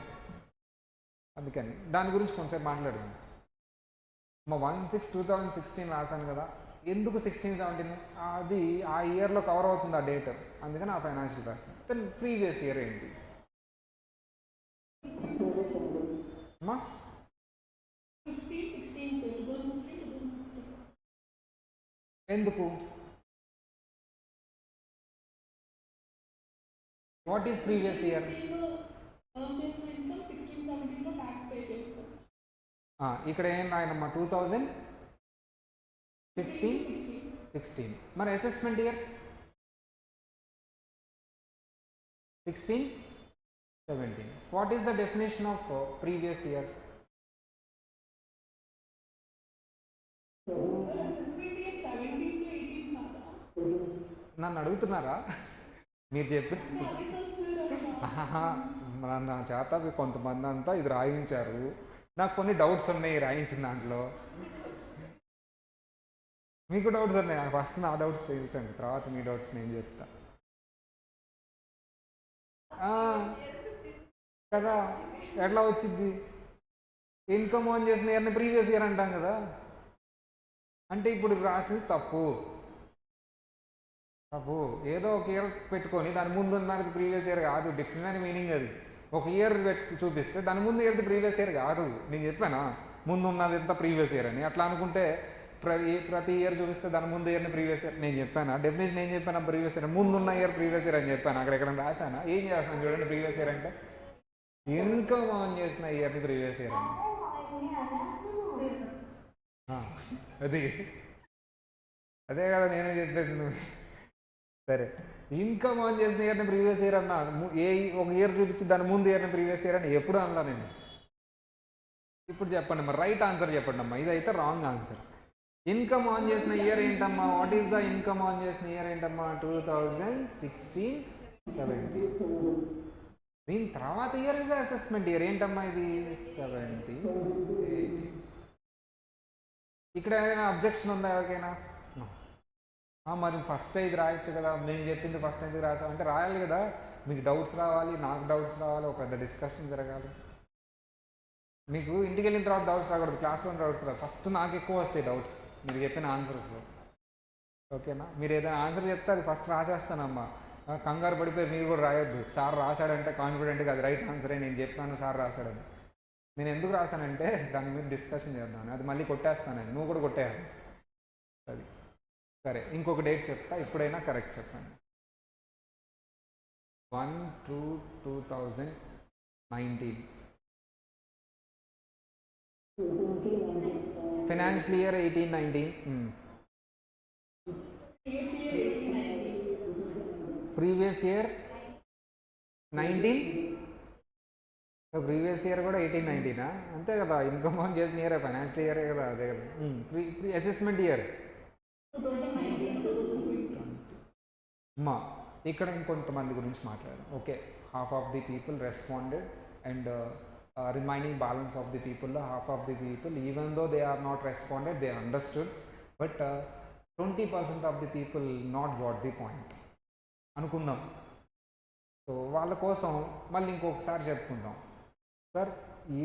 అందుకని దాని గురించి కొంచెం మాట్లాడదాం. 1/6/2016 రాశాను కదా, ఎందుకు 16-17? అది ఆ ఇయర్లో కవర్ అవుతుంది ఆ డేట్, అందుకని ఆ ఫైనాన్షియల్ రాశాను. దెన్ ప్రీవియస్ ఇయర్ ఏంటి అమ్మా? 15-16 sir. 2003-2016. ఎందుకు? What is previous year? Earn చేసిన ఇన్కమ్ 16-17లో ట్యాక్స్ పే చేస్తాం. ఇక్కడ ఏం రాయనమ్మా? 2015-16. మరి assessment year 16-17. What is the definition of previous year? Assessment year 17-18 కాదా? నన్ను అడుగుతున్నారా? మీరు చెప్పి నా చేత కొంతమంది అంతా ఇది రాయించారు, నాకు కొన్ని డౌట్స్ ఉన్నాయి రాయించిన దాంట్లో. మీకు డౌట్స్ ఉన్నాయి, ఫస్ట్ నా డౌట్స్ తెలుసండి, తర్వాత మీ డౌట్స్ నేను చెప్తా కదా. ఎట్లా వచ్చింది? ఇన్కమ్ ఆన్ చేసిన ఇయర్ని ప్రీవియస్ ఇయర్ అంటాం కదా. అంటే ఇప్పుడు రాసింది తప్పు. ఏదో ఒక ఇయర్ పెట్టుకొని దాని ముందు ఉన్నది ప్రీవియస్ ఇయర్ కాదు, డిఫరెంట్ అని మీనింగ్ అది. ఒక ఇయర్ చూపిస్తే దాని ముందు ఇయర్ది ప్రీవియస్ ఇయర్ కాదు. నేను చెప్పానా ముందు ఉన్నది ఎంత ప్రీవియస్ ఇయర్ అని? అట్లా అనుకుంటే ప్రతి ఇయర్ చూపిస్తే దాని ముందు ఇయర్ని ప్రీవియస్ ఇయర్. నేను చెప్పానా డెఫినేషన్ ఏం చెప్పాను? ప్రీవియస్ ఇయర్ ముందున్న ఇయర్ ప్రీవియస్ ఇయర్ అని చెప్పాను. అక్కడ రాశానా? ఏం చేస్తాను చూడండి. ప్రీవియస్ ఇయర్ అంటే ఇన్కమ్ ఆన్ చేసిన ఇయర్ని ప్రీవియస్ ఇయర్ అని. అదే కదా నేను చెప్పేది. నువ్వు సరే, ఇన్కమ్ ఆన్ చేసిన ఇయర్ని ప్రీవియస్ ఇయర్ అన్నా, ఒక ఇయర్ చూపించి దాని ముందు ఇయర్ని ప్రీవియస్ ఇయర్ అని ఎప్పుడు అనలా నేను. ఇప్పుడు చెప్పండి అమ్మా, రైట్ ఆన్సర్ చెప్పండి అమ్మా. ఇదైతే రాంగ్ ఆన్సర్. ఇన్కమ్ ఆన్ చేసిన ఇయర్ ఏంటమ్మా? What is the income on చేసిన ఇయర్ ఏంటమ్మా? 2016-17. దీని తర్వాత ఇయర్ ఇస్ అసెస్మెంట్ ఇయర్. ఏంటమ్మా ఇది? 17-18. ఇక్కడ ఏదైనా అబ్జెక్షన్ ఉందా ఎవరికైనా? మరి ఫస్ట్ ఇది రాయొచ్చు కదా, నేను చెప్పింది ఫస్ట్ ఎందుకు రాసామంటే రాయాలి కదా, మీకు డౌట్స్ రావాలి, నాకు డౌట్స్ రావాలి, ఒక పెద్ద డిస్కషన్ జరగాలి. మీకు ఇంటికి వెళ్ళిన తర్వాత డౌట్స్ రాకూడదు, క్లాస్లో డౌట్స్ రాదు. ఫస్ట్ నాకు ఎక్కువ వస్తాయి డౌట్స్ మీరు చెప్పిన ఆన్సర్స్లో. ఓకేనా? మీరు ఏదైనా ఆన్సర్ చెప్తే అది ఫస్ట్ రాసేస్తానమ్మా. కంగారు పడిపోయి మీరు కూడా రాయొద్దు. సార్ రాశాడంటే కాన్ఫిడెంట్గా అది రైట్ ఆన్సరే, నేను చెప్పాను సార్ రాశాడని. నేను ఎందుకు రాశానంటే దాని మీద డిస్కషన్ చేద్దాను, అది మళ్ళీ కొట్టేస్తాను, నువ్వు కూడా కొట్టేయాలి. అది సరే, ఇంకొక డేట్ చెప్తా, ఇప్పుడైనా కరెక్ట్ చెప్పండి. 1/2/2019. Financial year 18-19. Previous year 19. Previous year కూడా 18-19 అంతే కదా. ఇన్కమ్ ఆన్ చేసిన ఇయర్ ఫైనాన్షియల్ ఇయరే కదా, అదే కదా. అసెస్మెంట్ ఇయర్ అమ్మా. ఇక్కడ ఇంకొంతమంది గురించి మాట్లాడారు. Okay, half of the people responded, and remaining balance of the people, half of the people, even though they are not responded, they understood, but 20% of the people not got the point అనుకుందాం. So వాళ్ళ కోసం మళ్ళీ ఇంకొకసారి చెప్పుకుందాం. Sir,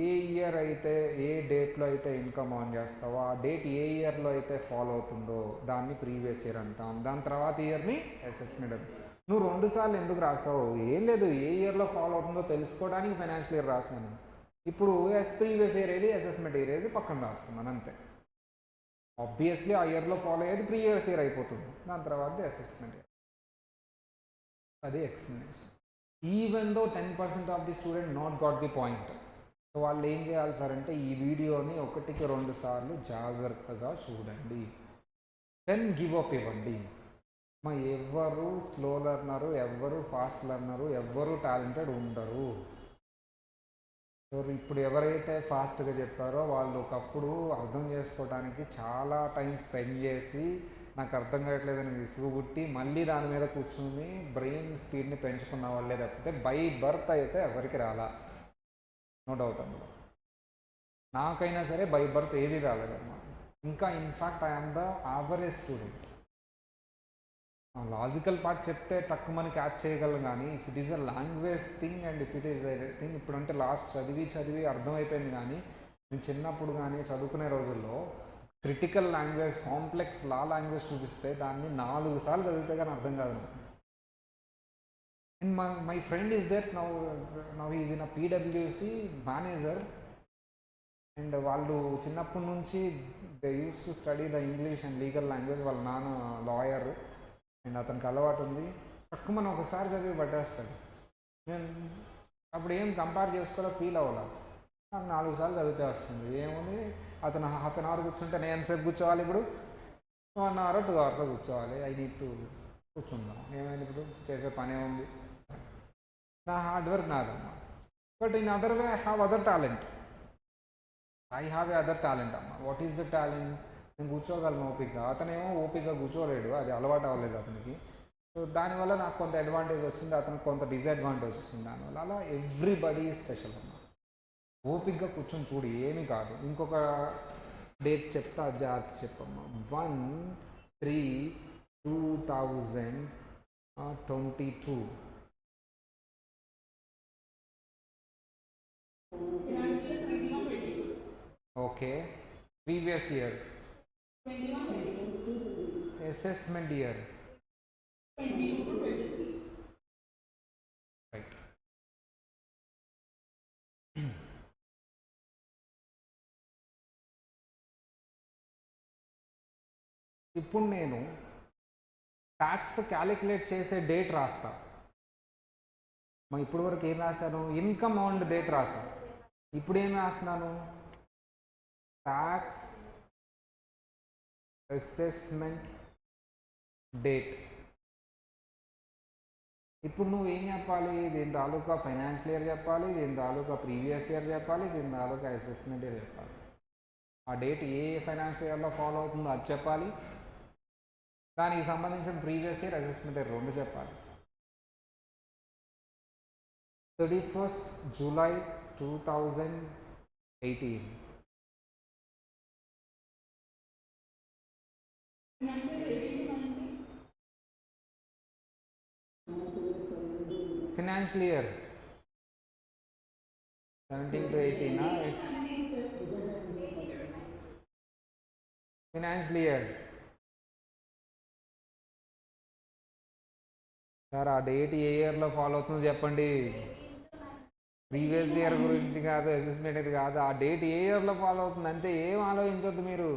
ఏ year అయితే ఏ డేట్లో అయితే income on చేస్తావో ఆ డేట్ ఏ ఇయర్లో అయితే ఫాలో అవుతుందో దాన్ని ప్రీవియస్ ఇయర్ అంటాం. దాని తర్వాత ఇయర్ని అసెస్మెంట్. నువ్వు 2 సార్లు ఎందుకు రాసావు? ఏం లేదు, ఏ ఇయర్లో ఫాలో అవుతుందో తెలుసుకోవడానికి ఫైనాన్షియల్ ఇయర్ రాశాను. ఇప్పుడు ప్రీవియస్ ఇయర్ ఏది, అసెస్మెంట్ ఇయర్ ఏది పక్కన రాసుకున్నాను అంతే. ఆబ్వియస్లీ ఆ ఇయర్లో ఫాలో అయ్యేది ప్రీవియస్ ఇయర్ అయిపోతుంది, దాని తర్వాత అసెస్మెంట్ ఇయర్. అది explanation. Even though 10% of the student not got the point. So వాళ్ళు ఏం చేయాలి సార్ అంటే ఈ వీడియోని 1-2 సార్లు జాగ్రత్తగా చూడండి, దెన్ గివ్ అప్ ఇవ్వండి. ఎవ్వరు స్లో లెర్నరు, ఎవ్వరు ఫాస్ట్ లెర్నరు, ఎవ్వరు టాలెంటెడ్ ఉండరు. సో ఇప్పుడు ఎవరైతే ఫాస్ట్గా చెప్పారో వాళ్ళు ఒకప్పుడు అర్థం చేసుకోవడానికి చాలా టైం స్పెండ్ చేసి నాకు అర్థం కావట్లేదని విసుగుబుట్టి మళ్ళీ దాని మీద కూర్చుని బ్రెయిన్ స్పీడ్ని పెంచుకున్న వాళ్ళే తప్పితే బై బర్త్ అయితే ఎవరికి రాలా, నో డౌట్ అందులో. నాకైనా సరే బై బర్త్ ఏది రాలేదన్నమాట. ఇంకా in fact I'm the average student. Logical part చెప్తే తక్కువ మనకి క్యాచ్ చేయగలం, కానీ if it is a language thing and if it is I thing ఇప్పుడంటే లాస్ట్ చదివి అర్థమైపోయింది. కానీ నేను చిన్నప్పుడు కానీ చదువుకునే రోజుల్లో క్రిటికల్ లాంగ్వేజ్, కాంప్లెక్స్ లాంగ్వేజ్ చూపిస్తే దాన్ని 4 సార్లు చదివితే కానీ అర్థం కాదు. And my friend is that now is in a PwC manager, and వాళ్ళు చిన్నప్పటి నుంచి they use to study the English and legal language. వాళ్ళ నాన్న లాయర్ అండ్ అతనికి అలవాటు ఉంది. తక్కువ మనం ఒకసారి చదివి పట్టేస్తాడు. నేను అప్పుడు ఏం కంపేర్ చేసుకోవాలో ఫీల్ అవ్వాలి. నాకు 4 సార్లు చదివితే వస్తుంది. ఏముంది, అతను హాఫ్ అన్ అవర్ కూర్చుంటే నేను ఎంతసేపు కూర్చోవాలి? ఇప్పుడు 1 అవర్ 2 అవర్స్ కూర్చోవాలి. ఐ నీడ్ టు కూర్చుందాం. ఏమైంది, ఇప్పుడు చేసే పనే ఉంది. నా హార్డ్ వర్క్ నాదమ్మా. But in other way I have other talent. అమ్మా. What is the talent? నేను కూర్చోగలను ఓపికగా. అతనేమో ఓపికగా కూర్చోలేడు, అది అలవాటు అవ్వలేదు అతనికి. సో దానివల్ల నాకు కొంత అడ్వాంటేజ్ వచ్చింది, అతనికి కొంత డిసడ్వాంటేజ్ వచ్చింది దానివల్ల. అలా ఎవ్రీబడీ స్పెషల్ అమ్మా. ఓపికగా కూర్చొని చూడు, ఏమీ కాదు. ఇంకొక డేట్ చెప్తా, జాగ్రత్త చెప్పమ్మా. 1/3/2022. Okay, previous year, assessment year, right. ఇప్పుడు నేను ట్యాక్స్ క్యాలిక్యులేట్ చేసే డేట్ రాస్తా. ఇప్పుడు వరకు ఏం రాశాను? ఇన్కమ్ ఆన్ డేట్ రాశాను. ఇప్పుడు ఏం రాస్తున్నాను? Tax assessment date. ఇప్పుడు నువ్వు ఏం చెప్పాలి? దీని తాలూకా ఫైనాన్షియల్ ఇయర్ చెప్పాలి, దీని తాలూకా ప్రీవియస్ ఇయర్ చెప్పాలి, దీని తాలూకా అసెస్మెంట్ ఇయర్ చెప్పాలి. ఆ డేట్ ఏ ఫైనాన్షియల్ ఇయర్లో ఫాలో అవుతుందో అది చెప్పాలి, దానికి సంబంధించిన ప్రీవియస్ ఇయర్, అసెస్మెంట్ ఇయర్ 2 చెప్పాలి. 31st July 2018. Financial year 17 to 18. Financial year. Sir, ఆ డేట్ ఏ ఇయర్లో ఫాలో అవుతుందో చెప్పండి. ప్రీవియస్ ఇయర్ గురించి కాదు, అసెస్మెంట్ ఇయర్ కాదు, ఆ డేట్ ఏ ఇయర్లో ఫాలో అవుతుంది అంతే. ఏం ఆలోచించొద్దు మీరు.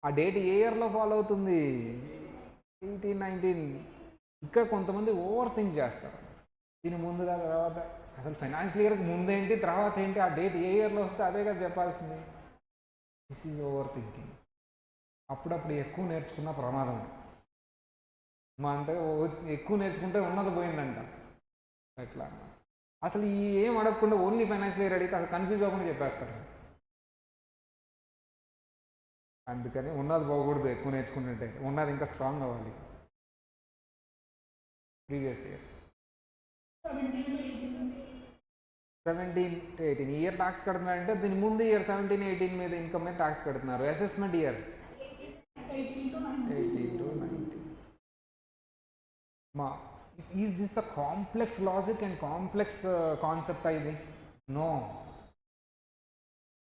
ఆ డేట్ ఏ ఇయర్లో ఫాలో అవుతుంది? 18, 19. ఇక్కడ కొంతమంది ఓవర్ థింక్ చేస్తారు. దీని ముందు తర్వాత అసలు ఫైనాన్షియల్ ఇయర్కి ముందేంటి, తర్వాత ఏంటి, ఆ డేట్ ఏ ఇయర్లో వస్తే అదే కదా చెప్పాల్సింది. This is over thinking. అప్పుడప్పుడు ఎక్కువ నేర్చుకున్న ప్రమాదం. మా అంతా ఎక్కువ నేర్చుకుంటే ఉన్నది పోయిందంట. ఎట్లా అసలు ఈ ఏం అడగకుండా ఓన్లీ ఫైనాన్షియల్ ఇయర్ అడిగితే అసలు కన్ఫ్యూజ్ అవ్వకుండా చెప్పేస్తారు. అందుకని ఉన్నది పోకూడదు, ఎక్కువ నేర్చుకుంటుంటే ఉన్నది ఇంకా స్ట్రాంగ్ అవ్వాలి. Previous year 17 to 18. 17-18 year tax కడుతున్నారంటే దీని ముందు ఇయర్ 17-18 మీద ఇన్కమ్ మీద ట్యాక్స్ కడుతున్నారు. Assessment year 18 to 18 to 19. మా is this the complex logic and complex concept ఇది? నో.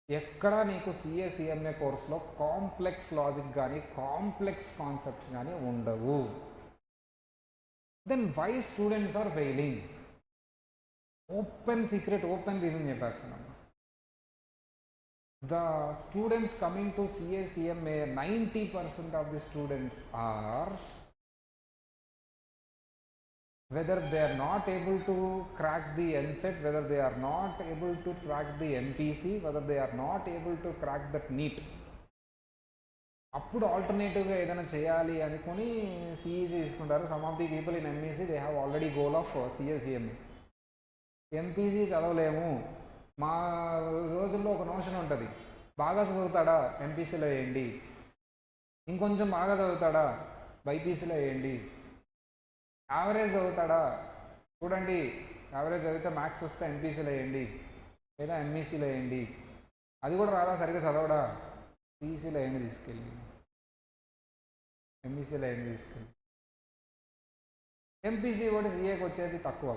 ఎక్కడ నీకు సిఏ కోర్సులో కాంప్లెక్స్ లాజిక్ కానీ కాంప్లెక్స్ కాన్సెప్ట్స్ కానీ ఉండవు. Then why students are failing? Open secret, open reason చెప్పేస్తున్నాను. The students coming to CA 90% of the students are, whether they are not able to crack the NCET, whether they are not able to crack the MPC, whether they are not able to crack that NEET, అప్పుడు ఆల్టర్నేటివ్గా ఏదైనా చేయాలి అనుకుని CEC తీసుకుంటారు. Some of the people in MEC they have already goal of CSEMA. MPC చదవలేము. మా రోజుల్లో ఒక నోషన్ ఉంటుంది, బాగా చదువుతాడా ఎంపీసీలో వేయండి, ఇంకొంచెం బాగా చదువుతాడా బైపీసీలో వేయండి, యావరేజ్ చదువుతాడా చూడండి, యావరేజ్ చదివితే మ్యాథ్స్ వస్తే ఎంపీసీలో వేయండి లేదా ఎంఈసీలో వేయండి, అది కూడా రాదా సరిగ్గా చదవడా సిఈసీలో వేయండి తీసుకెళ్ళి, ఎంఈసీలో వేయండి తీసుకెళ్ళి. ఎంపీసీ కూడా సీఏకి వచ్చేది తక్కువ.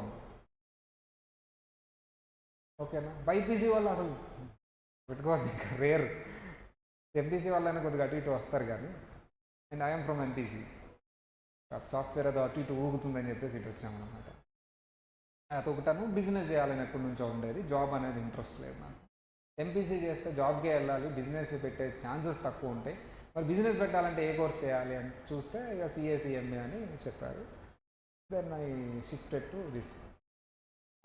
ఓకేనా? బైపీసీ వాళ్ళు అసలు పెట్టుకోవద్దు, ఇంకా రేర్. ఎంపీసీ వాళ్ళైనా కొద్దిగా అటు ఇటు వస్తారు కానీ, and I'm from MPC. Software అది అటు ఇటు ఊగుతుందని చెప్పేసి ఇటు వచ్చామన్నమాట. అదొకటను బిజినెస్ చేయాలని ఎప్పటి నుంచో ఉండేది, జాబ్ అనేది ఇంట్రెస్ట్ లేదు నాకు. ఎంపీసీ చేస్తే జాబ్కే వెళ్ళాలి, బిజినెస్ పెట్టే ఛాన్సెస్ తక్కువ ఉంటాయి. మరి బిజినెస్ పెట్టాలంటే ఏ కోర్స్ చేయాలి అని చూస్తే ఇక సిఏసిఎంఏ అని చెప్పారు. Then I shifted to this.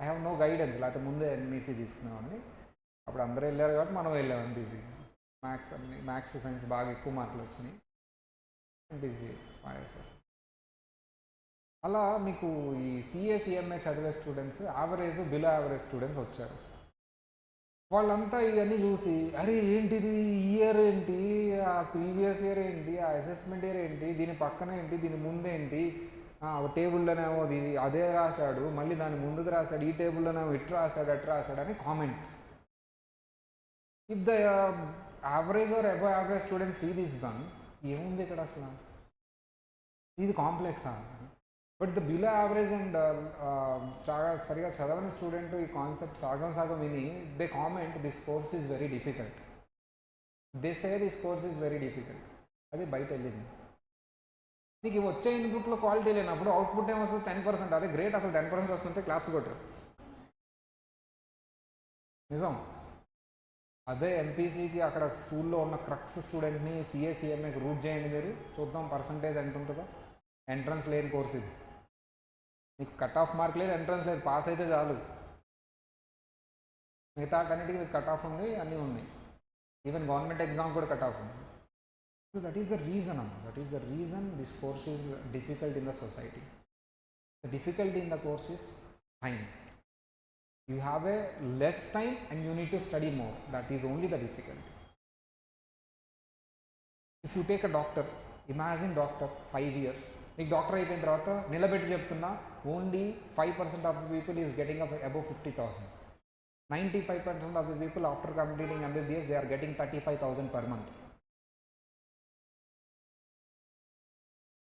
I have no guidance. లేకపోతే ముందే ఎంఈసీ తీసుకున్నామని, అప్పుడు అందరూ వెళ్ళారు కాబట్టి మనం వెళ్ళాం ఎంపీసీ. మ్యాథ్స్ సైన్స్ బాగా ఎక్కువ మార్కులు వచ్చినాయి, ఎంపీసీ పాడేశారు. అలా మీకు ఈ సిఏసిఎంఏ చదివే students average, below average students వచ్చారు. వాళ్ళంతా ఇవన్నీ చూసి, అరే ఏంటిది, ఇయర్ ఏంటి, ఆ ప్రీవియస్ ఇయర్ ఏంటి, ఆ అసెస్మెంట్ ఇయర్ ఏంటి, దీని పక్కన ఏంటి, దీని ముందేంటి, టేబుల్లోనేమో దీని అదే రాశాడు, మళ్ళీ దాని ముందుకు రాశాడు, ఈ టేబుల్లోనేమో ఇటు రాశాడు అటు రాశాడు అని comment. If the average or above average students see this one, ఏముంది ఇక్కడ అసలు, ఇది కాంప్లెక్సా? But the below average and చాలా సరిగా చదవని స్టూడెంట్ ఈ కాన్సెప్ట్ సగం విని they comment this course is very difficult, they say this course is very difficult. అది బయట వెళ్ళింది. నీకు వచ్చే ఇన్పుట్లో క్వాలిటీ లేనప్పుడు అవుట్పుట్ ఏమొస్తుంది? 10%. అదే గ్రేట్, అసలు 10% వస్తుంటే క్లాప్స్ కొట్టారు. నిజం. అదే ఎంపీసీకి అక్కడ స్కూల్లో ఉన్న క్రక్స్ స్టూడెంట్ని సిఏసిఎంఏకి రూట్ చేయండి మీరు, చూద్దాం పర్సంటేజ్ ఎంత ఉంటుందో. ఎంట్రన్స్ లేని కోర్స్ ఇది. మీకు కట్ ఆఫ్ మార్క్ లేదు, ఎంట్రన్స్ లేదు, పాస్ అయితే చాలు. మిగతా అన్నిటికీ మీకు కట్ ఆఫ్ ఉంది, అన్నీ ఉన్నాయి. ఈవెన్ గవర్నమెంట్ ఎగ్జామ్ కూడా కట్ ఆఫ్ ఉంది. So that is the reason, that is the reason this course is difficult in the society. The difficulty in the course is time. You have a less time and you need to study more. That is only the difficulty. If you take a doctor, imagine doctor 5 years. మీకు doctor అయిపోయిన తర్వాత నిలబెట్టి చెప్తున్నా, only 5% of the people is getting above 50,000. 95% of the people after completing MBBS they are getting 35,000 per month.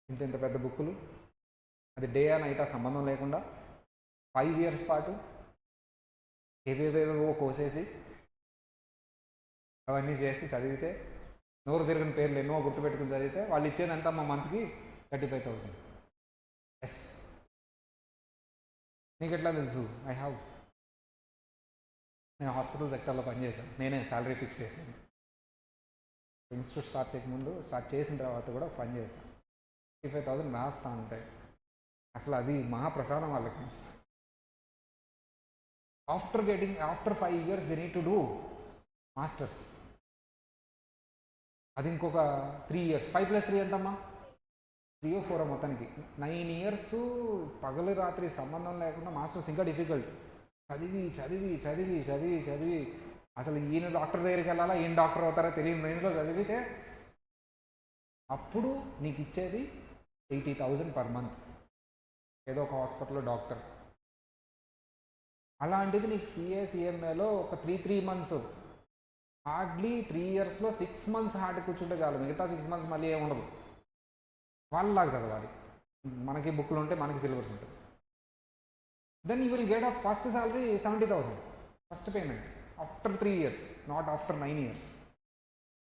ఇంత పెద్ద బుక్కులు, అది day ఆ నైట్ ఆ సంబంధం లేకుండా 5 years పాటు ఏవేవేవో కోసేసి అవన్నీ చేసి చదివితే, నోరు తిరిగిన పేర్లు ఎన్నో గుర్తుపెట్టుకుని చదివితే వాళ్ళు ఇచ్చేది ఎంత మా మంత్కి? 35,000. ఎస్. నీకు ఎట్లా తెలుసు? నేను హాస్పిటల్ సెక్టర్లో పనిచేశాను, నేనే శాలరీ ఫిక్స్ చేశాను. ఇన్స్టిట్యూట్ స్టార్ట్ చేసిన తర్వాత కూడా పనిచేశాను. 35,000 వేస్తా ఉంటాయి. అసలు అది మహాప్రసాదం వాళ్ళకి. After 5 years they need to do masters. అది ఇంకొక 3 years. 5+3 ఎంతమ్మా? 3 or 4 మొత్తానికి 9 years పగలు రాత్రి సంబంధం లేకుండా మాస్టర్స్. ఇంకా డిఫికల్ట్. చదివి చదివి చదివి చదివి చదివి అసలు ఈయన డాక్టర్ దగ్గరికి వెళ్ళాలా, ఈయన డాక్టర్ అవుతారో తెలియని రేంజ్లో చదివితే అప్పుడు నీకు ఇచ్చేది 80,000 per month. ఏదో ఒక హాస్పిటల్లో డాక్టర్. అలాంటిది నీకు సిఏలో ఒక 3 months, హార్డ్లీ 3 yearsలో 6 months హార్డ్ కూర్చుంటే చాలు, మిగతా 6 months మళ్ళీ ఏముండదు. వాళ్ళలాగా చదవాలి, మనకి బుక్లు ఉంటే మనకి సిలబస్ ఉంటుంది. Then you will get a first salary 70,000 first payment after 3 years, not after 9 years.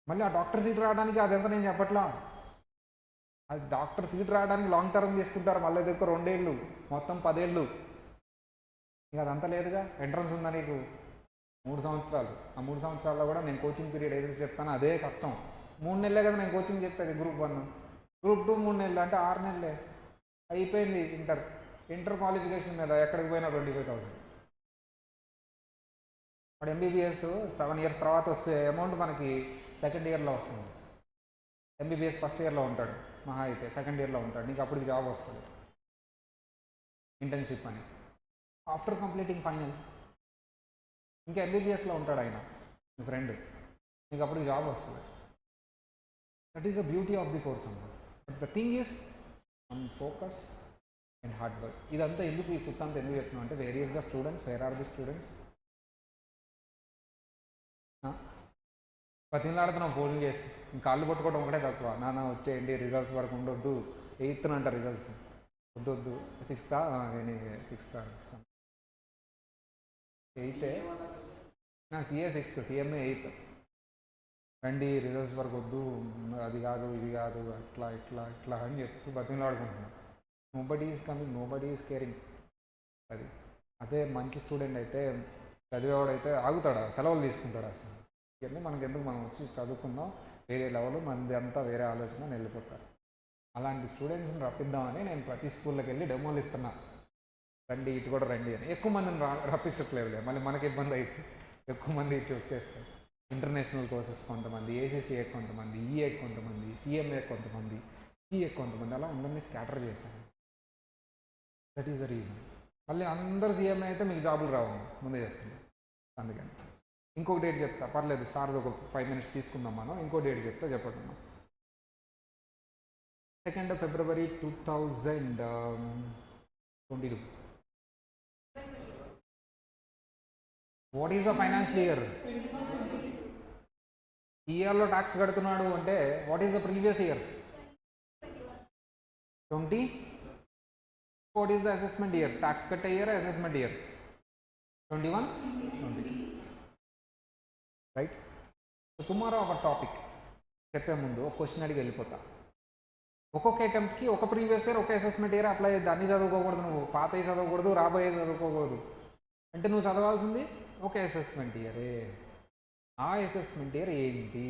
మళ్ళీ ఆ డాక్టర్ సీట్ రావడానికి అదంతా నేను చెప్పట్లా, అది డాక్టర్ సీట్ రావడానికి లాంగ్ టర్మ్ తీసుకుంటారు, మళ్ళీ దగ్గర 2 ఏళ్ళు, మొత్తం 10 ఏళ్ళు. ఇక అదంతా లేదుగా, ఎంట్రన్స్ ఉందా నీకు 3 సంవత్సరాలు. ఆ 3 సంవత్సరాల్లో కూడా నేను కోచింగ్ పీరియడ్ ఏదైతే చెప్తానో అదే కష్టం. 3 నెలలే కదా నేను కోచింగ్ చెప్పేది, గ్రూప్ 1, గ్రూప్ 2 3 నెలలు, అంటే 6 నెలలే అయిపోయింది. ఇంటర్ క్వాలిఫికేషన్ మీద ఎక్కడికి పోయినా 25,000. ఇప్పుడు ఎంబీబీఎస్ 7 years తర్వాత వస్తే అమౌంట్ మనకి సెకండ్ ఇయర్లో వస్తుంది. ఎంబీబీఎస్ ఫస్ట్ ఇయర్లో ఉంటాడు, మహా అయితే సెకండ్ ఇయర్లో ఉంటాడు, నీకు అప్పటికి జాబ్ వస్తుంది, ఇంటర్న్షిప్ అని. ఆఫ్టర్ కంప్లీటింగ్ ఫైనల్ ఇంకా ఎంబీబీఎస్లో ఉంటాడు ఆయన, మీ ఫ్రెండ్, నీకు అప్పటికి జాబ్ వస్తుంది. That is the beauty of the course అన్నమాట. But the thing is some focus and hard work. ఇదంతా ఎందుకు, ఈ సుత్తంతా ఎందుకు చెప్తున్నాం అంటే, where is the students, where are the students. బతిలాడుతున్నాం ఫోన్ చేసి, ఇంకా కాళ్ళు పట్టుకోవడం ఒకటే తక్కువ. నాన్న వచ్చేయండి, రిజల్ట్స్ వరకు ఉండొద్దు, 8th అంట రిజల్ట్స్, వద్దు 6th 8th నా సిఏ 6th, సిఎంఏ 8th. రండి రిజల్ట్స్ వరకు వద్దు, అది కాదు ఇది కాదు, ఇట్లా అని చెప్పి బతిలాడుకుంటున్నాం. Nobody is coming, nobody is caring. అదే మంచి స్టూడెంట్ అయితే, చదివేవాడైతే ఆగుతాడా, సెలవులు తీసుకుంటాడు. అసలు ఇవన్నీ మనకి ఎందుకు, మనం వచ్చి చదువుకుందాం, వేరే లెవెల్, మనది అంతా వేరే ఆలోచన వెళ్ళిపోతారు. అలాంటి స్టూడెంట్స్ని రప్పిద్దామని నేను ప్రతి స్కూల్లోకి వెళ్ళి డెమోలు ఇస్తున్నా, రండి ఇటు కూడా రండి అని. ఎక్కువ మందిని రప్పించట్లేదులే, మళ్ళీ మనకి ఇబ్బంది అయితే ఎక్కువ మంది ఇటు వచ్చేస్తారు. ఇంటర్నేషనల్ కోర్సెస్ కొంతమంది, ఏసీసీఏ కొంతమంది, ఈఏ కొంతమంది, సిఎంఏ కొంతమంది, సిఏ కొంతమంది, అలా అందరినీ స్కాటర్ చేశాను. That is the reason. మళ్ళీ అందరు సిఎంఏ అయితే మీకు జాబులు రావు, ముందే చెప్తుంది. అందుకని ఇంకొక డేట్ చెప్తా, పర్లేదు సార్ ఒక 5 minutes తీసుకుందాం మనం. ఇంకో డేట్ చెప్తా, చెప్పండి. 2nd February 2022. What is the financial year? ఈ ఇయర్లో ట్యాక్స్ కడుతున్నాడు అంటే what is the previous year? 20. What is the assessment year? Tax కట్టే year, assessment year 21, 20. Right. So tomorrow ఒక టాపిక్ చెప్పే ముందు ఒక క్వశ్చన్ అడిగి వెళ్ళిపోతా. ఒక్కొక్క అటెంప్ట్కి ఒక ప్రీవియస్ ఇయర్, ఒక అసెస్మెంట్ ఇయర్ అప్లై చేద్దాం. అన్నీ చదువుకోకూడదు, నువ్వు పాతవి చదవకూడదు, రాబోయే చదువుకోకూడదు. అంటే నువ్వు చదవాల్సింది ఒక అసెస్మెంట్ ఇయరే. ఆ అసెస్మెంట్ ఇయర్ ఏంటి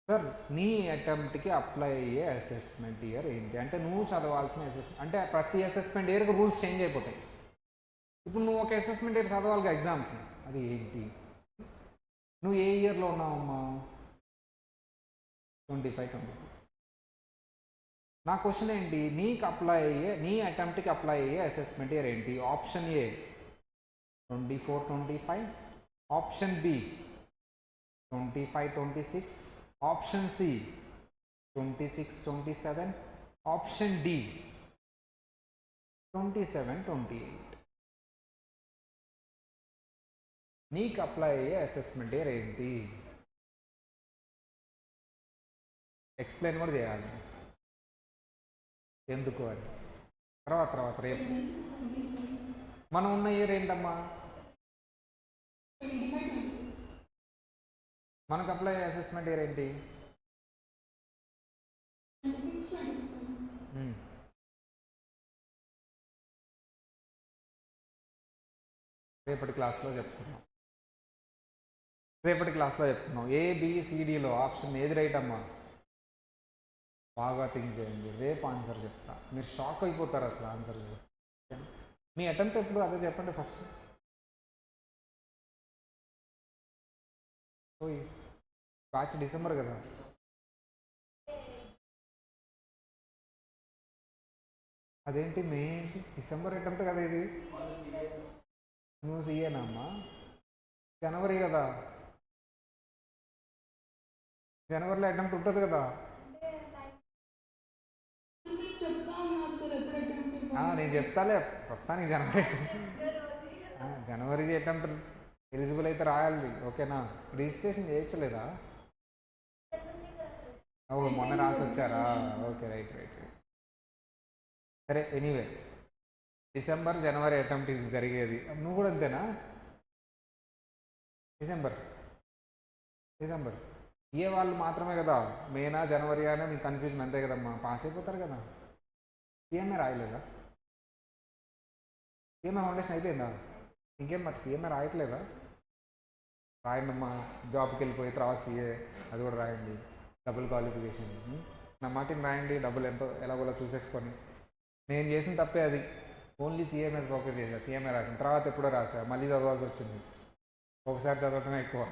సార్? నీ అటెంప్ట్కి అప్లై అయ్యే అసెస్మెంట్ ఇయర్ ఏంటి అంటే నువ్వు చదవాల్సిన అసెస్మెంట్. అంటే ప్రతి అసెస్మెంట్ ఇయర్కి రూల్స్ చేంజ్ అయిపోతాయి. ఇప్పుడు నువ్వు ఒక అసెస్మెంట్ ఇయర్ చదవాలిగా ఎగ్జామ్కి, అది ఏంటి? నువ్వు ఏ ఇయర్లో ఉన్నావమ్మా? 25, 26. నా క్వశ్చన్ ఏంటి, నీకు అప్లై అయ్యే, నీ అటెంప్ట్కి అప్లై అయ్యే అసెస్మెంట్ ఇయర్ ఏంటి? Option A 24, 25, option B 25, 26, option C 26, 27, option D 27, 28. నీకు అప్లై అయ్యే అసెస్మెంట్ ఇయర్ ఏంటి? ఎక్స్ప్లెయిన్ కూడా చేయాలి ఎందుకు అని. తర్వాత రేపు మనం ఉన్న ఇయర్ ఏంటమ్మా? మనకు అప్లై అయ్యే అసెస్మెంట్ ఇయర్ ఏంటి? రేపటి క్లాస్లో చెప్తున్నాం. ఏబిసిడిలో ఆప్షన్ ఏది రైట్ అమ్మా? బాగా థింక్ చేయండి, రేపు ఆన్సర్ చెప్తా. మీరు షాక్ అయిపోతారు అసలు ఆన్సర్ చేస్తే. మీ అటెంప్ట్ ఎప్పుడు అదే చెప్పండి ఫస్ట్. బ్యాచ్ డిసెంబర్ కదా. అదేంటి మే డిసెంబర్ అటెంప్ట్ కదా ఇది? నువ్వు సీఏనమ్మా? జనవరి కదా, జనవరిలో అటెంప్ట్ ఉంటుంది కదా. నేను చెప్తాలే ప్రస్తుతానికి జనవరి. జనవరి అటెంప్ట్ ఎలిజిబుల్ అయితే రాయాలి, ఓకేనా? రిజిస్ట్రేషన్ చేయొచ్చలేదా? ఓ మొన్న రాసి వచ్చారా? Okay, right right right. సరే, ఎనీవే డిసెంబర్ జనవరి అటెంప్ట్ ఇది జరిగేది. నువ్వు కూడా అంతేనా? డిసెంబర్ డిసెంబర్ ఏ వాళ్ళు మాత్రమే కదా, మేనా జనవరి అనే మీకు కన్ఫ్యూజన్ అంతే కదమ్మా, పాస్ అయిపోతారు కదా. సీఎంఏ రాయలేదా? సీఎంఏ ఫౌండేషన్ అయిపోయిందా? ఇంకేం మరి సీఎంఏ రాయట్లేదా? రాయండి అమ్మా, జాబ్కి వెళ్ళిపోయి తర్వాత సీఏ అది కూడా రాయండి, డబుల్ క్వాలిఫికేషన్. నా మాటిని రాయండి, డబ్బులు ఎంతో ఎలాగోలా చూసేసుకొని. నేను చేసిన తప్పే అది, ఓన్లీ సీఎంఏ ఫోకస్ చేసా, సీఎంఏ రాసిన తర్వాత ఎప్పుడో రాసా, మళ్ళీ చదవాల్సి వచ్చింది. ఒకసారి చదవటమే ఎక్కువ,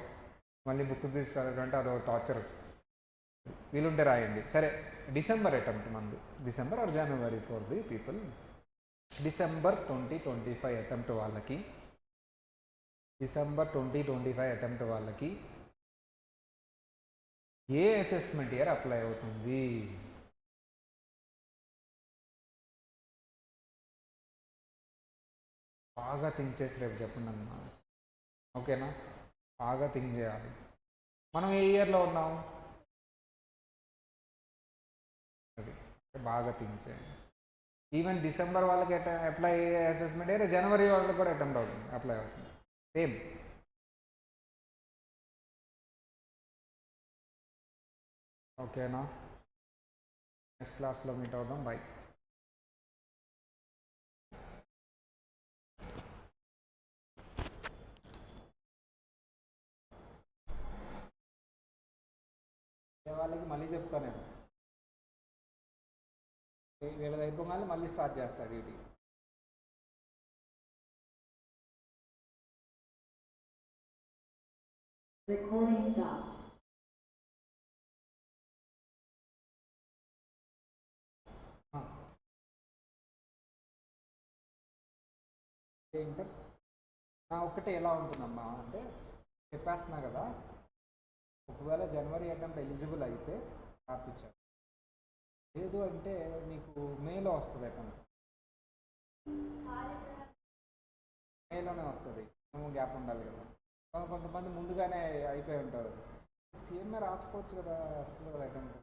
మళ్ళీ బుక్ తీసి చదవటం అంటే అదొక టార్చర్. వీలుంటే రాయండి. సరే, డిసెంబర్ అటెంప్ట్ మంది, December or January for the people. December 2025 attempt వాళ్ళకి, డిసెంబర్ 2025 అటెంప్ట్ వాళ్ళకి ఏ అసెస్మెంట్ ఇయర్ అప్లై అవుతుంది? బాగా థింక్ చేసి రేపు చెప్పండి అమ్మా, ఓకేనా? బాగా థింక్ చేయాలి. మనం ఏ ఇయర్లో ఉన్నాం? అది బాగా థింక్ చేయండి. ఈవెన్ డిసెంబర్ వాళ్ళకి అప్లై అయ్యే అసెస్మెంట్ ఇయర్ జనవరి వాళ్ళకి కూడా అటెంప్ట్ అవుతుంది, అప్లై అవుతుంది, సేమ్. ఓకేనా? నెక్స్ట్ క్లాస్లో మీట్ అవుదాం, బై. వాళ్ళకి మళ్ళీ చెప్తాను నేను, వీళ్ళది అయిపోగానే మళ్ళీ స్టార్ట్ చేస్తాడు డ్యూటీ. Recording stopped. ఇంటర్ నా ఒక్కటే ఎలా ఉంటుందమ్మా అంటే, చెప్పేస్తున్నా కదా, ఒకవేళ జనవరి అటెంప్ట్ ఎలిజిబుల్ అయితే రాపించారు, లేదు అంటే మీకు మేలో వస్తుంది అటెంప్ట్, మేలోనే వస్తుంది. నువ్వు గ్యాప్ ఉండాలి కదా, కొంతమంది ముందుగానే అయిపోయి ఉంటారు. సీఎంఏ రాసుకోవచ్చు కదా, అసలు అటెంప్ట్